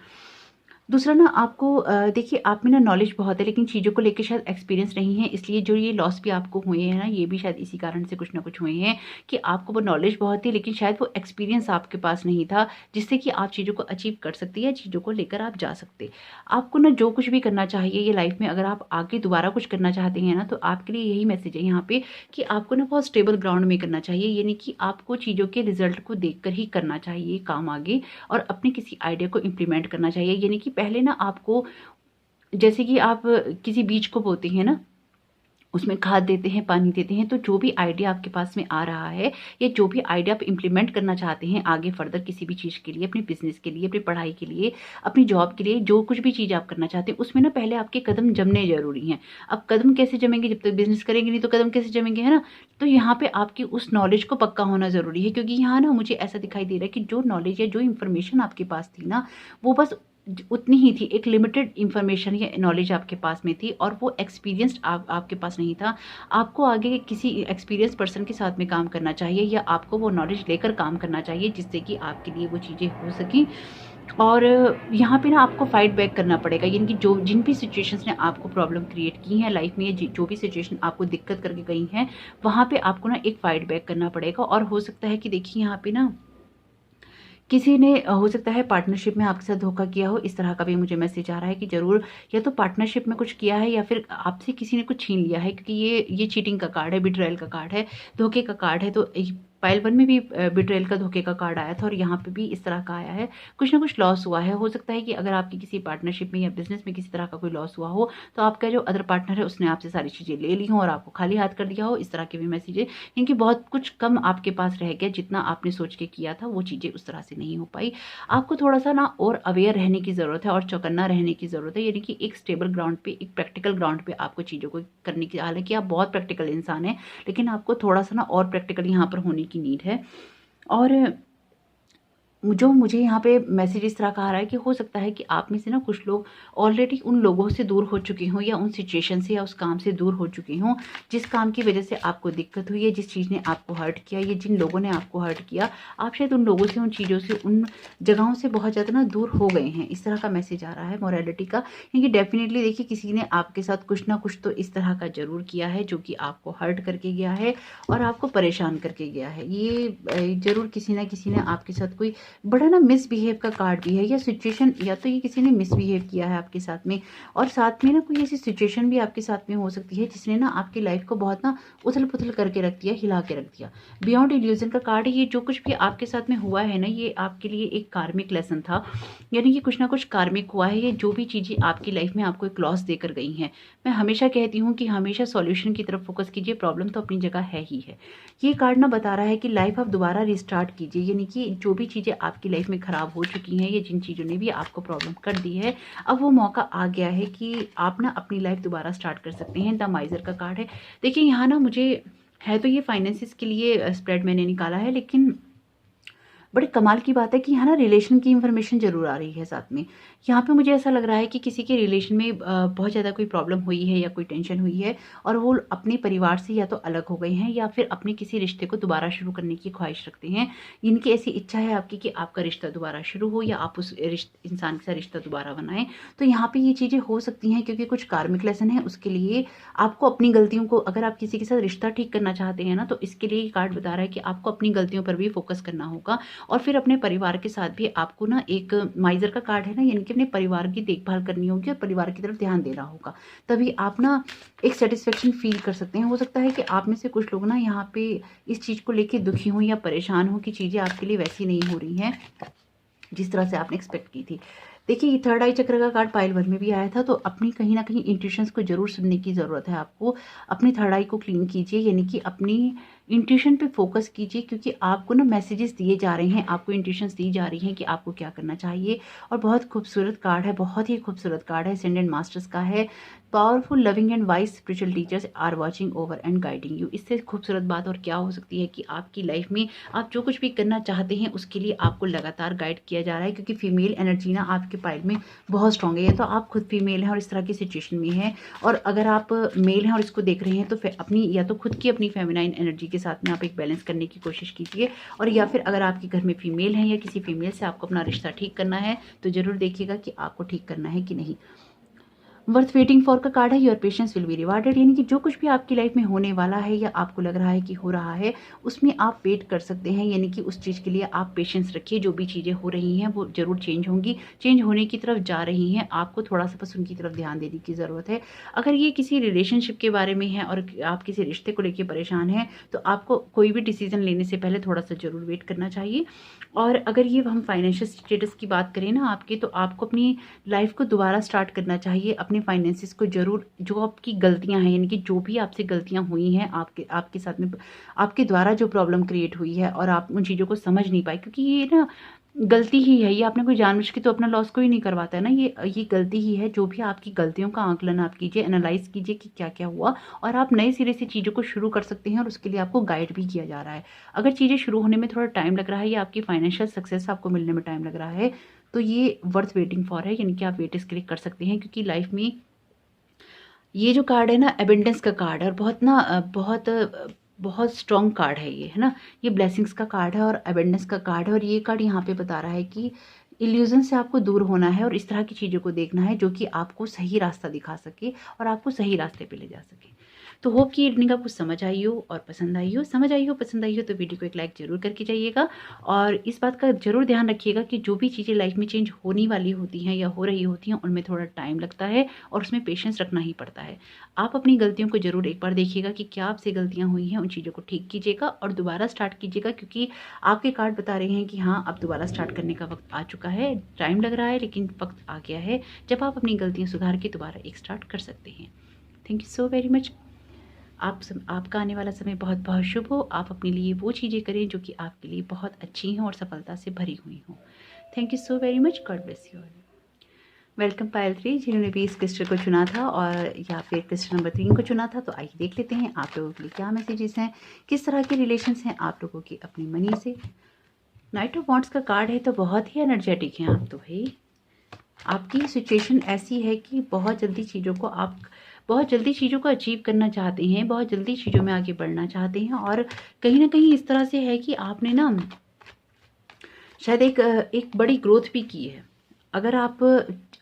दूसरा ना आपको देखिए, आप में ना नॉलेज बहुत है लेकिन चीज़ों को लेके शायद एक्सपीरियंस नहीं है, इसलिए जो ये लॉस भी आपको हुए हैं ना, ये भी शायद इसी कारण से कुछ ना कुछ हुए हैं कि आपको वो नॉलेज बहुत थी लेकिन शायद वो एक्सपीरियंस आपके पास नहीं था, जिससे कि आप चीज़ों को अचीव कर सकते हैं, चीज़ों को लेकर आप जा सकते। आपको ना जो कुछ भी करना चाहिए ये लाइफ में, अगर आप आगे दोबारा कुछ करना चाहते हैं ना, तो आपके लिए यही मैसेज है यहाँ पे कि आपको ना बहुत स्टेबल ग्राउंड में करना चाहिए, यानी कि आपको चीज़ों के रिजल्ट को देखकर ही करना चाहिए काम आगे, और अपने किसी आइडिया को इम्प्लीमेंट करना चाहिए। यानी कि पहले ना आपको, जैसे कि आप किसी बीज को बोते हैं ना, उसमें खाद देते हैं, पानी देते हैं, तो जो भी आइडिया आपके पास में आ रहा है या जो भी आइडिया आप इम्प्लीमेंट करना चाहते हैं आगे फर्दर किसी भी चीज़ के लिए, अपने बिजनेस के लिए, अपनी पढ़ाई के लिए, अपनी जॉब के लिए, जो कुछ भी चीज़ आप करना चाहते हैं उसमें ना पहले आपके कदम जमने जरूरी हैं। अब कदम कैसे जमेंगे, जब तक बिजनेस करेंगे नहीं तो कदम कैसे जमेंगे, है ना। तो यहाँ पे आपकी उस नॉलेज को पक्का होना ज़रूरी है, क्योंकि यहाँ ना मुझे ऐसा दिखाई दे रहा है कि जो नॉलेज या जो इन्फॉर्मेशन आपके पास थी ना, वो बस उतनी ही थी, एक लिमिटेड इन्फॉर्मेशन या नॉलेज आपके पास में थी, और वो एक्सपीरियंस्ड आपके पास नहीं था। आपको आगे किसी एक्सपीरियंस पर्सन के साथ में काम करना चाहिए, या आपको वो नॉलेज लेकर काम करना चाहिए, जिससे कि आपके लिए वो चीज़ें हो सकें। और यहाँ पे ना आपको फाइट बैक करना पड़ेगा, यानी कि जो जिन भी सिचुएशंस ने आपको प्रॉब्लम क्रिएट की है लाइफ में, जो भी सिचुएशन आपको दिक्कत करके गई हैं, वहाँ पे आपको ना एक फाइट बैक करना पड़ेगा। और हो सकता है कि देखिए यहाँ पे ना किसी ने हो सकता है पार्टनरशिप में आपके साथ धोखा किया हो, इस तरह का भी मुझे मैसेज आ रहा है कि ज़रूर या तो पार्टनरशिप में कुछ किया है या फिर आपसे किसी ने कुछ छीन लिया है, क्योंकि ये चीटिंग का कार्ड है, बिट्रेयल का कार्ड है, धोखे का कार्ड है। तो पाइल 1 में भी बिट्रेयल का, धोखे का कार्ड आया था, और यहाँ पे भी इस तरह का आया है, कुछ ना कुछ लॉस हुआ है। हो सकता है कि अगर आपकी किसी पार्टनरशिप में या बिजनेस में किसी तरह का कोई लॉस हुआ हो, तो आपका जो अदर पार्टनर है उसने आपसे सारी चीज़ें ले ली हों और आपको खाली हाथ कर दिया हो, इस तरह के भी मैसेज है। इनकी बहुत कुछ कम आपके पास रह गया, जितना आपने सोच के किया था वो चीज़ें उस तरह से नहीं हो पाई। आपको थोड़ा-सा ना और अवेयर रहने की ज़रूरत है और चौकन्ना रहने की ज़रूरत है, यानी कि एक स्टेबल ग्राउंड पे, एक प्रैक्टिकल ग्राउंड पे आपको चीज़ों को करने की, हालाँकि आप बहुत प्रैक्टिकल इंसान हैं, लेकिन आपको थोड़ा-सा ना और प्रैक्टिकल यहाँ पर होने की नीड है। और जो मुझे यहाँ पे मैसेज इस तरह का आ रहा है कि हो सकता है कि आप में से ना कुछ लोग ऑलरेडी उन लोगों से दूर हो चुके हों, या उन सिचुएशन से या उस काम से दूर हो चुके हों जिस काम की वजह से आपको दिक्कत हुई है, जिस चीज़ ने आपको हर्ट किया, या जिन लोगों ने आपको हर्ट किया, आप शायद उन लोगों से, उन चीज़ों से, उन जगहों से बहुत ज़्यादा ना दूर हो गए हैं। इस तरह का मैसेज आ रहा है मोरालिटी का, क्योंकि डेफिनेटली देखिए किसी ने आपके साथ कुछ ना कुछ तो इस तरह का ज़रूर किया है जो कि आपको हर्ट करके गया है और आपको परेशान करके गया है। ये ज़रूर किसी ना किसी ने आपके साथ कोई बड़ा ना मिसबिहेव का कार्ड भी है, या सिचुएशन, या तो ये किसी ने मिसबिहेव किया है आपके साथ में, और साथ में ना कोई ऐसी सिचुएशन भी आपके साथ में हो सकती है जिसने ना आपकी लाइफ को बहुत ना उथल पुथल करके रख दिया, हिला के रख दिया। बियॉन्ड इल्यूजन का कार्ड है। ये जो कुछ भी आपके साथ में हुआ है ना, ये आपके लिए एक कार्मिक लेसन था, यानी कि कुछ ना कुछ कार्मिक हुआ है। ये जो भी चीज़ें आपकी लाइफ में आपको एक लॉस देकर गई हैं, मैं हमेशा कहती हूँ कि हमेशा सॉल्यूशन की तरफ फोकस कीजिए, प्रॉब्लम तो अपनी जगह है ही है। ये कार्ड ना बता रहा है कि लाइफ आप दोबारा रिस्टार्ट कीजिए, यानी कि जो भी चीज़ें आपकी लाइफ में खराब हो चुकी हैं, या जिन चीज़ों ने भी आपको प्रॉब्लम कर दी है, अब वो मौका आ गया है कि आप ना अपनी लाइफ दोबारा स्टार्ट कर सकते हैं। द माइजर का कार्ड है। देखिए यहाँ ना मुझे है तो ये फाइनेंसिस के लिए स्प्रेड मैंने निकाला है, लेकिन बड़े कमाल की बात है कि यहाँ ना रिलेशन की इन्फॉर्मेशन ज़रूर आ रही है साथ में। यहाँ पे मुझे ऐसा लग रहा है कि किसी के रिलेशन में बहुत ज़्यादा कोई प्रॉब्लम हुई है या कोई टेंशन हुई है, और वो अपने परिवार से या तो अलग हो गए हैं या फिर अपने किसी रिश्ते को दोबारा शुरू करने की ख्वाहिश रखते हैं। इनकी ऐसी इच्छा है आपकी कि आपका रिश्ता दोबारा शुरू हो, या आप उस इंसान के साथ रिश्ता दोबारा बनाएं। तो यहाँ पे ये चीज़ें हो सकती हैं, क्योंकि कुछ कार्मिक लेसन है, उसके लिए आपको अपनी गलतियों को, अगर आप किसी के साथ रिश्ता ठीक करना चाहते हैं ना, तो इसके लिए ये कार्ड बता रहा है कि आपको अपनी गलतियों पर भी फोकस करना होगा, और फिर अपने परिवार के साथ भी आपको ना, एक माइजर का कार्ड है ना, यानी कि अपने परिवार की देखभाल करनी होगी और परिवार की तरफ ध्यान देना होगा, तभी आप ना एक सेटिस्फेक्शन फील कर सकते हैं। हो सकता है कि आप में से कुछ लोग ना यहाँ पे इस चीज़ को लेके दुखी हों या परेशान हों कि चीज़ें आपके लिए वैसी नहीं हो रही हैं जिस तरह से आपने एक्सपेक्ट की थी। देखिए, ये थर्ड आई चक्र का कार्ड पाइल 1 में भी आया था, तो अपनी कहीं न कहीं इंट्यूशंस को ज़रूर सुनने की ज़रूरत है आपको। अपनी थर्ड आई को क्लीन कीजिए, यानी कि अपनी इंट्यूशन पे फ़ोकस कीजिए, क्योंकि आपको ना मैसेजेस दिए जा रहे हैं, आपको इंट्यूशंस दी जा रही हैं कि आपको क्या करना चाहिए। और बहुत खूबसूरत कार्ड है, बहुत ही खूबसूरत कार्ड है, असेंडेंट मास्टर्स का है। Powerful, loving and wise spiritual teachers are watching over and guiding you. इससे खूबसूरत बात और क्या हो सकती है कि आपकी लाइफ में आप जो कुछ भी करना चाहते हैं उसके लिए आपको लगातार गाइड किया जा रहा है, क्योंकि फीमेल एनर्जी ना आपके पाइल में बहुत स्ट्रॉन्ग है। या तो आप खुद फीमेल हैं और इस तरह की सिचुएशन में हैं, और अगर आप मेल हैं और इसको देख रहे हैं तो फिर अपनी या तो खुद की अपनी फेमिनाइन एनर्जी के साथ में आप एक बैलेंस करने की कोशिश कीजिए। और या फिर अगर आपके घर में फीमेल हैं या किसी फीमेल से आपको अपना रिश्ता ठीक करना है तो ज़रूर देखिएगा कि आपको ठीक करना है कि नहीं। वर्थ वेटिंग फॉर का कार्ड है, your patience will be rewarded, यानी कि जो कुछ भी आपकी लाइफ में होने वाला है या आपको लग रहा है कि हो रहा है उसमें आप वेट कर सकते हैं, यानी कि उस चीज़ के लिए आप पेशेंस रखिए। जो भी चीज़ें हो रही हैं वो ज़रूर चेंज होंगी, चेंज होने की तरफ जा रही हैं, आपको थोड़ा सा बस उनकी तरफ ध्यान देने की ज़रूरत है। अगर ये किसी रिलेशनशिप के बारे में है और आप किसी रिश्ते को लेकर परेशान हैं तो आपको कोई भी डिसीजन लेने से पहले थोड़ा सा ज़रूर वेट करना चाहिए। और अगर ये हम फाइनेंशियल स्टेटस की बात करें ना आपके, तो आपको अपनी लाइफ को दोबारा स्टार्ट करना चाहिए। अपने फाइनेंसिस को ज़रूर, जो आपकी गलतियां हैं, यानी कि जो भी आपसे गलतियां हुई हैं, आपके साथ में आपके द्वारा जो प्रॉब्लम क्रिएट हुई है और आप उन चीज़ों को समझ नहीं पाए, क्योंकि ये ना गलती ही है, ये आपने कोई जानबूझ के तो अपना लॉस कोई नहीं करवाता है ना, ये गलती ही है। जो भी आपकी गलतियों का आंकलन आप कीजिए, एनालाइज कीजिए कि क्या क्या हुआ, और आप नए सिरे से चीज़ों को शुरू कर सकते हैं, और उसके लिए आपको गाइड भी किया जा रहा है। अगर चीज़ें शुरू होने में थोड़ा टाइम लग रहा है या आपकी फाइनेंशियल सक्सेस आपको मिलने में टाइम लग रहा है तो ये वर्थ वेटिंग फॉर है, यानी कि आप वेट इसके लिए कर सकते हैं। क्योंकि लाइफ में ये जो कार्ड है ना, एबंडेंस का कार्ड है, और बहुत स्ट्रॉन्ग कार्ड है ये, है ना। ये ब्लेसिंग्स का कार्ड है और एबंडेंस का कार्ड है, और ये कार्ड यहाँ पे बता रहा है कि इल्यूजन से आपको दूर होना है और इस तरह की चीज़ों को देखना है जो कि आपको सही रास्ता दिखा सके और आपको सही रास्ते पे ले जा सके। तो होप कि ये रीडिंग आपको समझ आई हो और पसंद आई हो। पसंद आई हो तो वीडियो को एक लाइक ज़रूर करके जाइएगा, और इस बात का ज़रूर ध्यान रखिएगा कि जो भी चीज़ें लाइफ में चेंज होने वाली होती हैं या हो रही होती हैं उनमें थोड़ा टाइम लगता है और उसमें पेशेंस रखना ही पड़ता है। आप अपनी गलतियों को ज़रूर एक बार देखिएगा कि क्या आपसे गलतियाँ हुई हैं, उन चीज़ों को ठीक कीजिएगा और दोबारा स्टार्ट कीजिएगा, क्योंकि आपके कार्ड बता रहे हैं कि हाँ, अब दोबारा स्टार्ट करने का वक्त आ चुका है। टाइम लग रहा है लेकिन वक्त आ गया है जब आप अपनी गलतियाँ सुधार के दोबारा एक स्टार्ट कर सकते हैं। Thank you so very much. आपका आने वाला समय बहुत बहुत शुभ हो। आप अपने लिए वो चीज़ें करें जो कि आपके लिए बहुत अच्छी हों और सफलता से भरी हुई हों। Thank you so very much. God bless you all. Welcome Payal 3, जिन्होंने भी इस क्रिस्टल को चुना था और या फिर क्रिस्टल नंबर 3 को चुना था। तो आइए देख लेते हैं आप लोगों के लिए क्या मैसेजेस हैं, किस तरह के रिलेशंस हैं आप लोगों के अपनी मनी से। नाइट ऑफ वॉन्ड्स का कार्ड है, तो बहुत ही एनर्जेटिक हैं आप तो भाई। आपकी सिचुएशन ऐसी है कि बहुत जल्दी चीज़ों को अचीव करना चाहते हैं, बहुत जल्दी चीज़ों में आगे बढ़ना चाहते हैं, और कहीं ना कहीं इस तरह से है कि आपने ना शायद एक बड़ी ग्रोथ भी की है। अगर आप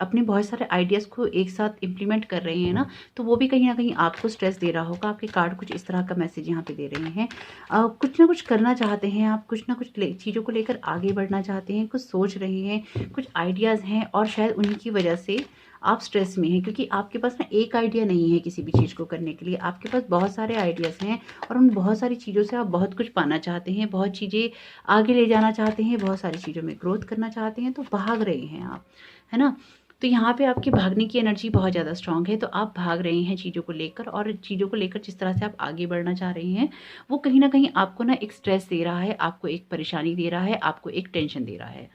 अपने बहुत सारे आइडियाज़ को एक साथ इम्प्लीमेंट कर रहे हैं ना, तो वो भी कहीं ना कहीं आपको स्ट्रेस दे रहा होगा। आपके कार्ड कुछ इस तरह का मैसेज यहाँ पे दे रहे हैं। कुछ ना कुछ करना चाहते हैं आप, कुछ ना कुछ चीज़ों को लेकर आगे बढ़ना चाहते हैं, कुछ सोच रहे हैं, कुछ आइडियाज़ हैं, और शायद उन्हीं की वजह से आप स्ट्रेस में हैं, क्योंकि आपके पास ना एक आइडिया नहीं है किसी भी चीज़ को करने के लिए। आपके पास बहुत सारे आइडियाज़ हैं और उन बहुत सारी चीज़ों से आप बहुत कुछ पाना चाहते हैं, बहुत चीज़ें आगे ले जाना चाहते हैं, बहुत सारी चीज़ों में ग्रोथ करना चाहते हैं, तो भाग रहे हैं आप, है ना। तो यहाँ पे आपकी भागने की एनर्जी बहुत ज़्यादा स्ट्रांग है, तो आप भाग रहे हैं चीज़ों को लेकर, और चीज़ों को लेकर जिस तरह से आप आगे बढ़ना चाह रहे हैं वो कहीं ना कहीं आपको ना एक स्ट्रेस दे रहा है, आपको एक परेशानी दे रहा है, आपको एक टेंशन दे रहा है।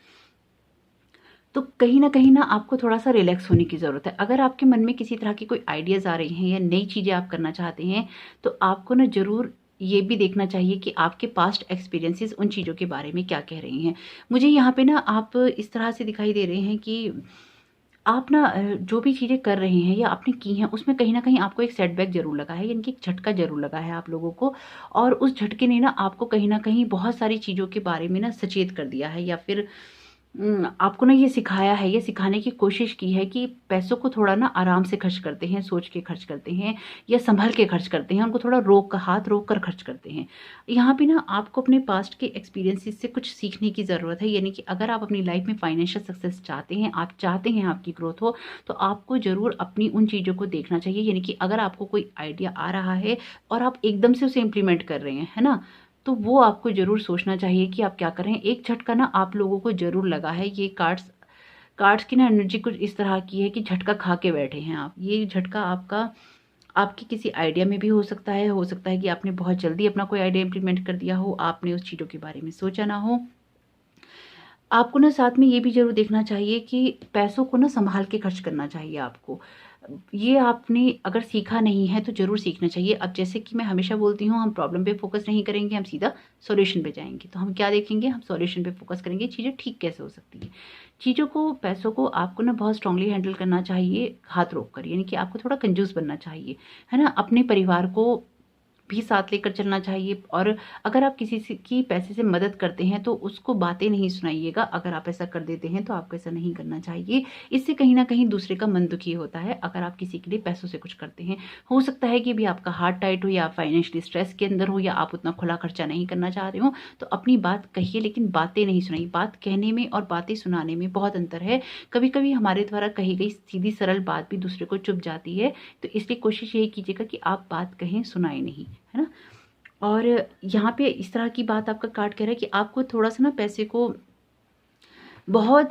तो कहीं ना आपको थोड़ा सा रिलैक्स होने की ज़रूरत है। अगर आपके मन में किसी तरह की कोई आइडियाज़ आ रही हैं या नई चीज़ें आप करना चाहते हैं, तो आपको ना ज़रूर ये भी देखना चाहिए कि आपके पास्ट एक्सपीरियंसेस उन चीज़ों के बारे में क्या कह रही हैं। मुझे यहाँ पे ना आप इस तरह से दिखाई दे रहे हैं कि आप ना जो भी चीज़ें कर रहे हैं या आपने की हैं उसमें कहीं न कहीं आपको एक सेटबैक ज़रूर लगा है, यानी कि एक झटका ज़रूर लगा है आप लोगों को, और उस झटके ने ना आपको कहीं न कहीं बहुत सारी चीज़ों के बारे में ना सचेत कर दिया है, या फिर आपको ना ये सिखाया है, ये सिखाने की कोशिश की है कि पैसों को थोड़ा ना आराम से खर्च करते हैं, सोच के खर्च करते हैं या संभल के खर्च करते हैं, उनको थोड़ा हाथ रोक कर खर्च करते हैं। यहाँ पे ना आपको अपने पास्ट के एक्सपीरियंसेस से कुछ सीखने की ज़रूरत है, यानी कि अगर आप अपनी लाइफ में फाइनेंशियल सक्सेस चाहते हैं, आप चाहते हैं आपकी ग्रोथ हो, तो आपको ज़रूर अपनी उन चीज़ों को देखना चाहिए। यानी कि अगर आपको कोई आइडिया आ रहा है और आप एकदम से उसे इम्प्लीमेंट कर रहे हैं, है ना, तो वो आपको ज़रूर सोचना चाहिए कि आप क्या कर रहे हैं। एक झटका ना आप लोगों को ज़रूर लगा है, ये कार्ड्स कार्ड्स की ना एनर्जी कुछ इस तरह की है कि झटका खा के बैठे हैं आप। ये झटका आपकी किसी आइडिया में भी हो सकता है कि आपने बहुत जल्दी अपना कोई आइडिया इम्प्लीमेंट कर दिया हो, आपने उस चीज़ों के बारे में सोचा ना हो। आपको ना साथ में ये भी ज़रूर देखना चाहिए कि पैसों को ना सँभाल के खर्च करना चाहिए आपको। ये आपने अगर सीखा नहीं है तो ज़रूर सीखना चाहिए। अब जैसे कि मैं हमेशा बोलती हूँ, हम प्रॉब्लम पे फ़ोकस नहीं करेंगे, हम सीधा सॉल्यूशन पे जाएँगे। तो हम क्या देखेंगे? हम सॉल्यूशन पे फ़ोकस करेंगे, चीज़ें ठीक कैसे हो सकती हैं। चीज़ों को, पैसों को आपको ना बहुत स्ट्रांगली हैंडल करना चाहिए हाथ रोक कर, यानी कि आपको थोड़ा कंजूस बनना चाहिए, है ना? अपने परिवार को भी साथ लेकर चलना चाहिए। और अगर आप किसी से की पैसे से मदद करते हैं तो उसको बातें नहीं सुनाइएगा। अगर आप ऐसा कर देते हैं तो आपको ऐसा नहीं करना चाहिए। इससे कहीं न कहीं दूसरे का मन दुखी होता है अगर आप किसी के लिए पैसों से कुछ करते हैं। हो सकता है कि अभी आपका हार्ट टाइट हो या आप फाइनेंशियली स्ट्रेस के अंदर हो या आप उतना खुला खर्चा नहीं करना चाह रहे हो, तो अपनी बात कहिए लेकिन बातें नहीं सुनाइए। बात कहने में और बातें सुनाने में बहुत अंतर है। कभी-कभी हमारे द्वारा कही गई सीधी सरल बात भी दूसरे को चुभ जाती है। तो इसलिए कोशिश यही कीजिएगा कि आप बात कहें, सुनाएँ नहीं। है ना? और यहाँ पे इस तरह की बात आपका कार्ड कह रहा है कि आपको थोड़ा-सा ना पैसे को बहुत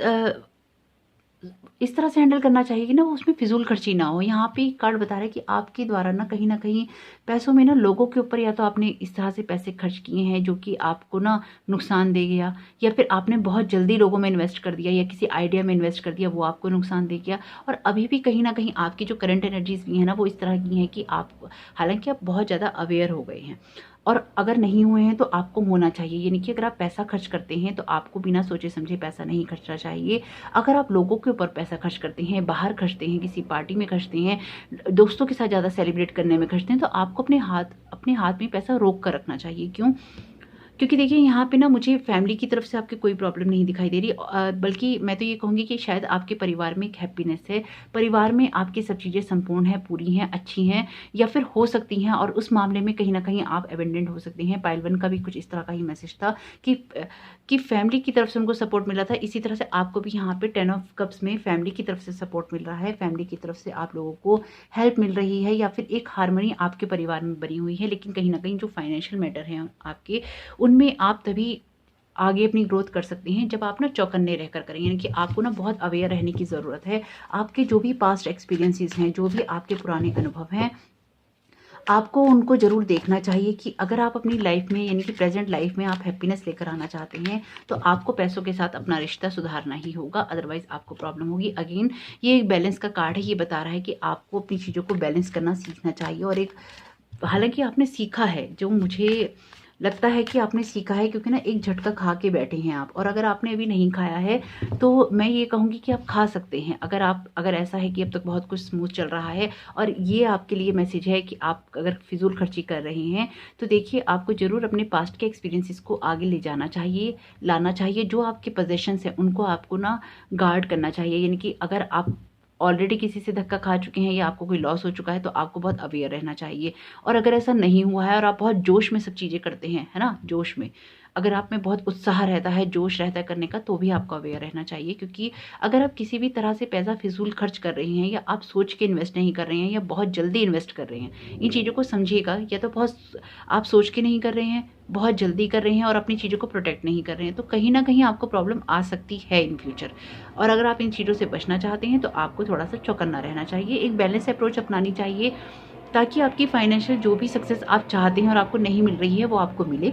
इस तरह से हैंडल करना चाहिए कि ना वो उसमें फिजूल खर्ची ना हो। यहाँ पे कार्ड बता रहा है कि आपके द्वारा ना कहीं न कहीं पैसों में ना लोगों के ऊपर या तो आपने इस तरह से पैसे खर्च किए हैं जो कि आपको ना नुकसान दे गया, या फिर आपने बहुत जल्दी लोगों में इन्वेस्ट कर दिया या किसी आइडिया में इन्वेस्ट कर दिया, वो आपको नुकसान दे गया। और अभी भी कहीं न कहीं आपकी जो करंट एनर्जीज़ भी हैं ना, वो इस तरह की हैं कि आप, हालाँकि आप बहुत ज़्यादा अवेयर हो गए हैं। और अगर नहीं हुए हैं तो आपको होना चाहिए, यानी कि अगर आप पैसा खर्च करते हैं तो आपको बिना सोचे समझे पैसा नहीं खर्चना चाहिए। अगर आप लोगों के ऊपर पैसा खर्च करते हैं, बाहर खर्चते हैं, किसी पार्टी में खर्चते हैं, दोस्तों के साथ ज़्यादा सेलिब्रेट करने में खर्चते हैं, तो आपको अपने हाथ में पैसा रोक कर रखना चाहिए। क्यों? क्योंकि देखिए यहाँ पे ना मुझे फैमिली की तरफ से आपकी कोई प्रॉब्लम नहीं दिखाई दे रही, बल्कि मैं तो ये कहूँगी कि शायद आपके परिवार में एक हैप्पीनेस है। परिवार में आपकी सब चीज़ें संपूर्ण हैं, पूरी हैं, अच्छी हैं, या फिर हो सकती हैं, और उस मामले में कहीं न कहीं आप अबेंडेंट हो सकते हैं। पाइल 1 का भी कुछ इस तरह का ही मैसेज था कि फैमिली की तरफ से उनको सपोर्ट मिला था। इसी तरह से आपको भी यहाँ पे 10 ऑफ कप्स में फैमिली की तरफ से सपोर्ट मिल रहा है। फैमिली की तरफ से आप लोगों को हेल्प मिल रही है, या फिर एक हार्मनी आपके परिवार में बनी हुई है। लेकिन कहीं न कहीं जो फाइनेंशियल मैटर हैं आपके, उनमें आप तभी आगे अपनी ग्रोथ कर सकते हैं जब आप ना चौकन्ने रहकर करें, यानी कि आपको ना बहुत अवेयर रहने की ज़रूरत है। आपके जो भी पास्ट एक्सपीरियंसेस हैं, जो भी आपके पुराने अनुभव हैं, आपको उनको ज़रूर देखना चाहिए कि अगर आप अपनी लाइफ में, यानी कि प्रेजेंट लाइफ में आप हैप्पीनेस लेकर आना चाहते हैं तो आपको पैसों के साथ अपना रिश्ता सुधारना ही होगा, अदरवाइज़ आपको प्रॉब्लम होगी। अगेन ये एक बैलेंस का कार्ड है, ये बता रहा है कि आपको अपनी चीज़ों को बैलेंस करना सीखना चाहिए। और एक, हालाँकि आपने सीखा है, जो मुझे लगता है कि आपने सीखा है, क्योंकि ना एक झटका खा के बैठे हैं आप। और अगर आपने अभी नहीं खाया है तो मैं ये कहूँगी कि आप खा सकते हैं। अगर ऐसा है कि अब तक बहुत कुछ स्मूथ चल रहा है और ये आपके लिए मैसेज है कि आप अगर फिजूल खर्ची कर रहे हैं, तो देखिए आपको ज़रूर अपने पास्ट के एक्सपीरियंसेस को आगे ले जाना चाहिए, लाना चाहिए। जो आपके पोजेशंस हैं उनको आपको ना गार्ड करना चाहिए, यानी कि अगर आप ऑलरेडी किसी से धक्का खा चुके हैं या आपको कोई लॉस हो चुका है तो आपको बहुत अवेयर रहना चाहिए। और अगर ऐसा नहीं हुआ है और आप बहुत जोश में सब चीज़ें करते हैं, है ना? जोश में, अगर आप में बहुत उत्साह रहता है, जोश रहता है करने का, तो भी आपको अवेयर रहना चाहिए। क्योंकि अगर आप किसी भी तरह से पैसा फिजूल खर्च कर रहे हैं, या आप सोच के इन्वेस्ट नहीं कर रहे हैं, या बहुत जल्दी इन्वेस्ट कर रहे हैं, इन चीज़ों को समझिएगा। या तो बहुत आप सोच के नहीं कर रहे हैं, बहुत जल्दी कर रहे हैं, और अपनी चीज़ों को प्रोटेक्ट नहीं कर रहे हैं, तो कहीं ना कहीं आपको प्रॉब्लम आ सकती है इन फ्यूचर। और अगर आप इन चीज़ों से बचना चाहते हैं तो आपको थोड़ा सा चौकन्ना रहना चाहिए, एक बैलेंस अप्रोच अपनानी चाहिए, ताकि आपकी फाइनेंशियल जो भी सक्सेस आप चाहते हैं और आपको नहीं मिल रही है, वो आपको मिले।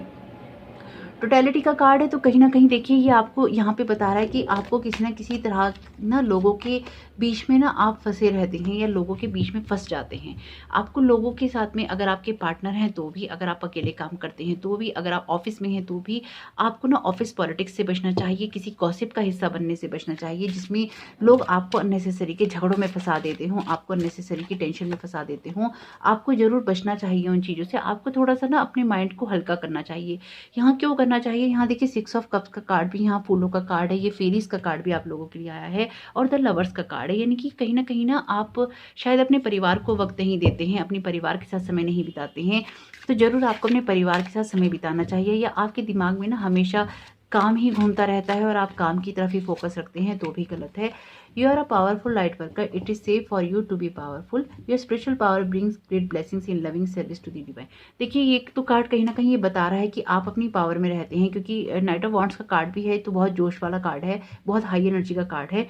टोटलिटी का कार्ड है, तो कहीं न कहीं देखिए ये आपको यहाँ पे बता रहा है कि आपको किसी न किसी तरह ना लोगों के बीच में ना आप फँसे रहते हैं, या लोगों के बीच में फँस जाते हैं। आपको लोगों के साथ में, अगर आपके पार्टनर हैं तो भी, अगर आप अकेले काम करते हैं तो भी, अगर आप ऑफ़िस में हैं तो भी, आपको ना ऑफ़िस पॉलिटिक्स से बचना चाहिए, किसी गॉसिप का हिस्सा बनने से बचना चाहिए, जिसमें लोग आपको अननेसेसरी के झगड़ों में फँसा देते हों, आपको अननेसेसरी की टेंशन में फँसा देते हों। आपको ज़रूर बचना चाहिए उन चीज़ों से। आपको थोड़ा-सा ना अपने माइंड को हल्का करना चाहिए। यहाँ क्यों करना चाहिए? यहाँ देखिए 6 ऑफ कप्स का कार्ड भी, यहाँ फूलों का कार्ड है, ये फेरीज़ का कार्ड भी आप लोगों के लिए आया है, और द लवर्स का कार्ड है। यानी कि कहीं न कहीं ना आप शायद अपने परिवार को वक़्त नहीं देते हैं, अपने परिवार के साथ समय नहीं बिताते हैं, तो ज़रूर आपको अपने परिवार के साथ समय बिताना चाहिए। या आपके दिमाग में ना हमेशा काम ही घूमता रहता है और आप काम की तरफ ही फ़ोकस रखते हैं, तो भी गलत है। You are a powerful light worker, it is safe for you to be powerful, your spiritual power brings great blessings in loving service to the divine. देखिए ये तो कार्ड कहीं ना कहीं ये बता रहा है कि आप अपनी पावर में रहते हैं, क्योंकि नाइट ऑफ वॉन्ड्स का कार्ड भी है, तो बहुत जोश वाला कार्ड है, बहुत हाई एनर्जी का कार्ड है।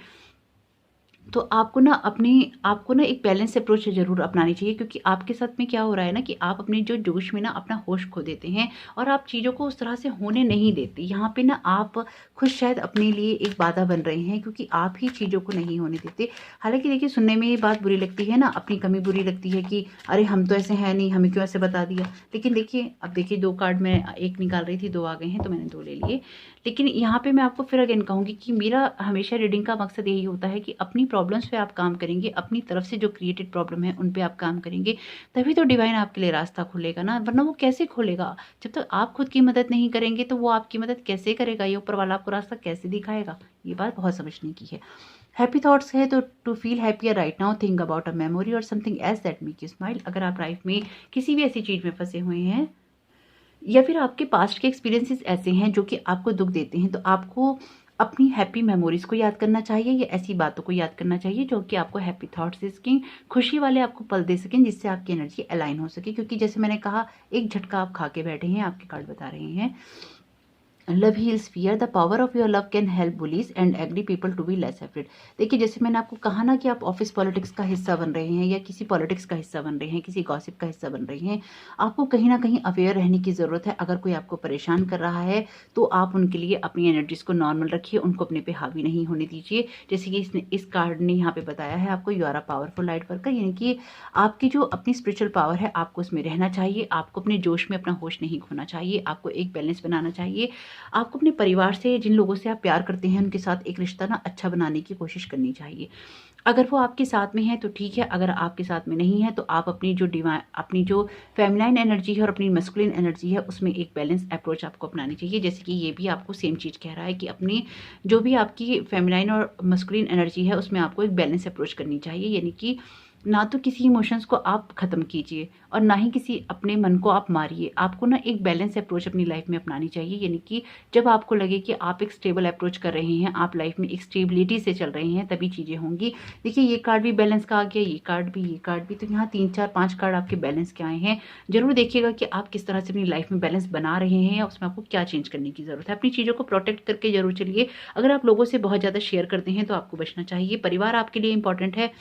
तो आपको ना एक बैलेंस अप्रोच ज़रूर अपनानी चाहिए, क्योंकि आपके साथ में क्या हो रहा है ना कि आप अपने जो जोश में ना अपना होश खो देते हैं और आप चीज़ों को उस तरह से होने नहीं देते। यहाँ पे ना आप खुद शायद अपने लिए एक बाधा बन रहे हैं, क्योंकि आप ही चीज़ों को नहीं होने देते। हालाँकि देखिए, सुनने में ये बात बुरी लगती है ना, अपनी कमी बुरी लगती है कि अरे हम तो ऐसे हैं नहीं, हमें क्यों ऐसे बता दिया। लेकिन देखिए, अब देखिए 2 कार्ड मैं एक निकाल रही थी, 2 आ गए हैं तो मैंने 2 ले लिए। लेकिन यहाँ पे मैं आपको फिर अगेन कहूँगी कि मेरा हमेशा रीडिंग का मकसद यही होता है कि अपनी प्रॉब्लम्स पे आप काम करेंगे, अपनी तरफ से जो क्रिएटेड प्रॉब्लम है उन पे आप काम करेंगे, तभी तो डिवाइन आपके लिए रास्ता खोलेगा ना, वरना वो कैसे खोलेगा? जब तक आप खुद की मदद नहीं करेंगे तो वो आपकी मदद कैसे करेगा? ये ऊपर वाला आपको रास्ता कैसे दिखाएगा? ये बात बहुत समझने की है। हैप्पी थॉट्स है तो to feel happier right now think about a memory और something else that make you smile. अगर आप लाइफ में किसी भी ऐसी चीज़ में फँसे हुए हैं या फिर आपके पास्ट के एक्सपीरियंसेस ऐसे हैं जो कि आपको दुःख देते हैं, तो आपको अपनी हैप्पी मेमोरीज़ को याद करना चाहिए या ऐसी बातों को याद करना चाहिए जो कि आपको हैप्पी थॉट्स दे सकें, खुशी वाले आपको पल दे सकें, जिससे आपकी एनर्जी अलाइन हो सके। क्योंकि जैसे मैंने कहा, एक झटका आप खा के बैठे हैं, आपके कार्ड बता रहे हैं। Love heals fear, the power of your love can help bullies and angry people to be less afraid. देखिए, जैसे मैंने आपको कहा ना कि आप ऑफिस पॉलिटिक्स का हिस्सा बन रहे हैं या किसी पॉलिटिक्स का हिस्सा बन रहे हैं, किसी गॉसिप का हिस्सा बन रहे हैं, आपको कहीं ना कहीं अवेयर रहने की ज़रूरत है। अगर कोई आपको परेशान कर रहा है तो आप उनके लिए अपनी एनर्जीज को नॉर्मल रखिए, उनको अपने पे हावी नहीं होने दीजिए। जैसे कि इस कार्ड ने यहाँ पे बताया है आपको, you are a powerful light worker, यानी कि आपकी जो अपनी स्पिरिचुअल पावर है आपको उसमें रहना चाहिए, आपको अपने जोश में अपना होश नहीं खोना चाहिए, आपको एक बैलेंस बनाना चाहिए। आपको अपने परिवार से, जिन लोगों से आप प्यार करते हैं, उनके साथ एक रिश्ता ना अच्छा बनाने की कोशिश करनी चाहिए। अगर वो आपके साथ में है तो ठीक है, अगर आपके साथ में नहीं है तो आप अपनी जो फेमिनाइन एनर्जी है और अपनी मस्कुलिन एनर्जी है, उसमें एक बैलेंस अप्रोच आपको अपनानी चाहिए। जैसे कि ये भी आपको सेम चीज़ कह रहा है कि अपनी जो भी आपकी फेमिनाइन और मस्कुलिन एनर्जी है उसमें आपको एक बैलेंस अप्रोच करनी चाहिए। यानी कि ना तो किसी इमोशंस को आप ख़त्म कीजिए और ना ही किसी अपने मन को आप मारिए। आपको ना एक बैलेंस अप्रोच अपनी लाइफ में अपनानी चाहिए। यानी कि जब आपको लगे कि आप एक स्टेबल अप्रोच कर रहे हैं, आप लाइफ में एक स्टेबिलिटी से चल रहे हैं, तभी चीज़ें होंगी। देखिए, ये कार्ड भी बैलेंस का आ गया, ये कार्ड भी, ये कार्ड भी, तो यहाँ 3 4 5 कार्ड आपके बैलेंस के आए हैं। ज़रूर देखिएगा कि आप किस तरह से अपनी लाइफ में बैलेंस बना रहे हैं या उसमें आपको क्या चेंज करने की ज़रूरत है। अपनी चीज़ों को प्रोटेक्ट करके ज़रूर चलिए। अगर आप लोगों से बहुत ज़्यादा शेयर करते हैं तो आपको बचना चाहिए। परिवार आपके लिए इंपॉर्टेंट है,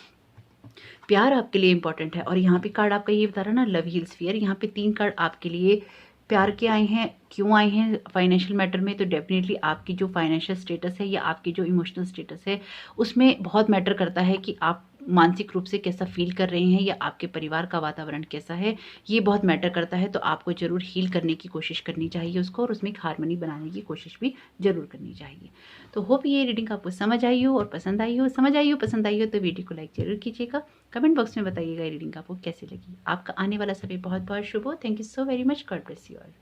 प्यार आपके लिए इंपॉर्टेंट है। और यहाँ पे कार्ड आपका ये बता रहा है ना, लव हील्स फियर, यहाँ पे 3 कार्ड आपके लिए प्यार के आए हैं। क्यों आए हैं? फाइनेंशियल मैटर में तो डेफिनेटली आपकी जो फाइनेंशियल स्टेटस है या आपकी जो इमोशनल स्टेटस है, उसमें बहुत मैटर करता है कि आप मानसिक रूप से कैसा फील कर रहे हैं या आपके परिवार का वातावरण कैसा है, ये बहुत मैटर करता है। तो आपको ज़रूर हील करने की कोशिश करनी चाहिए उसको, और उसमें एक हार्मनी बनाने की कोशिश भी ज़रूर करनी चाहिए। तो होप ये रीडिंग आपको समझ आई हो और पसंद आई हो। समझ आई हो, पसंद आई हो तो वीडियो को लाइक ज़रूर कीजिएगा। कमेंट बॉक्स में बताइएगा ये रीडिंग आपको कैसी लगी। आपका आने वाला समय बहुत बहुत शुभ हो। Thank you so very much. God bless you all.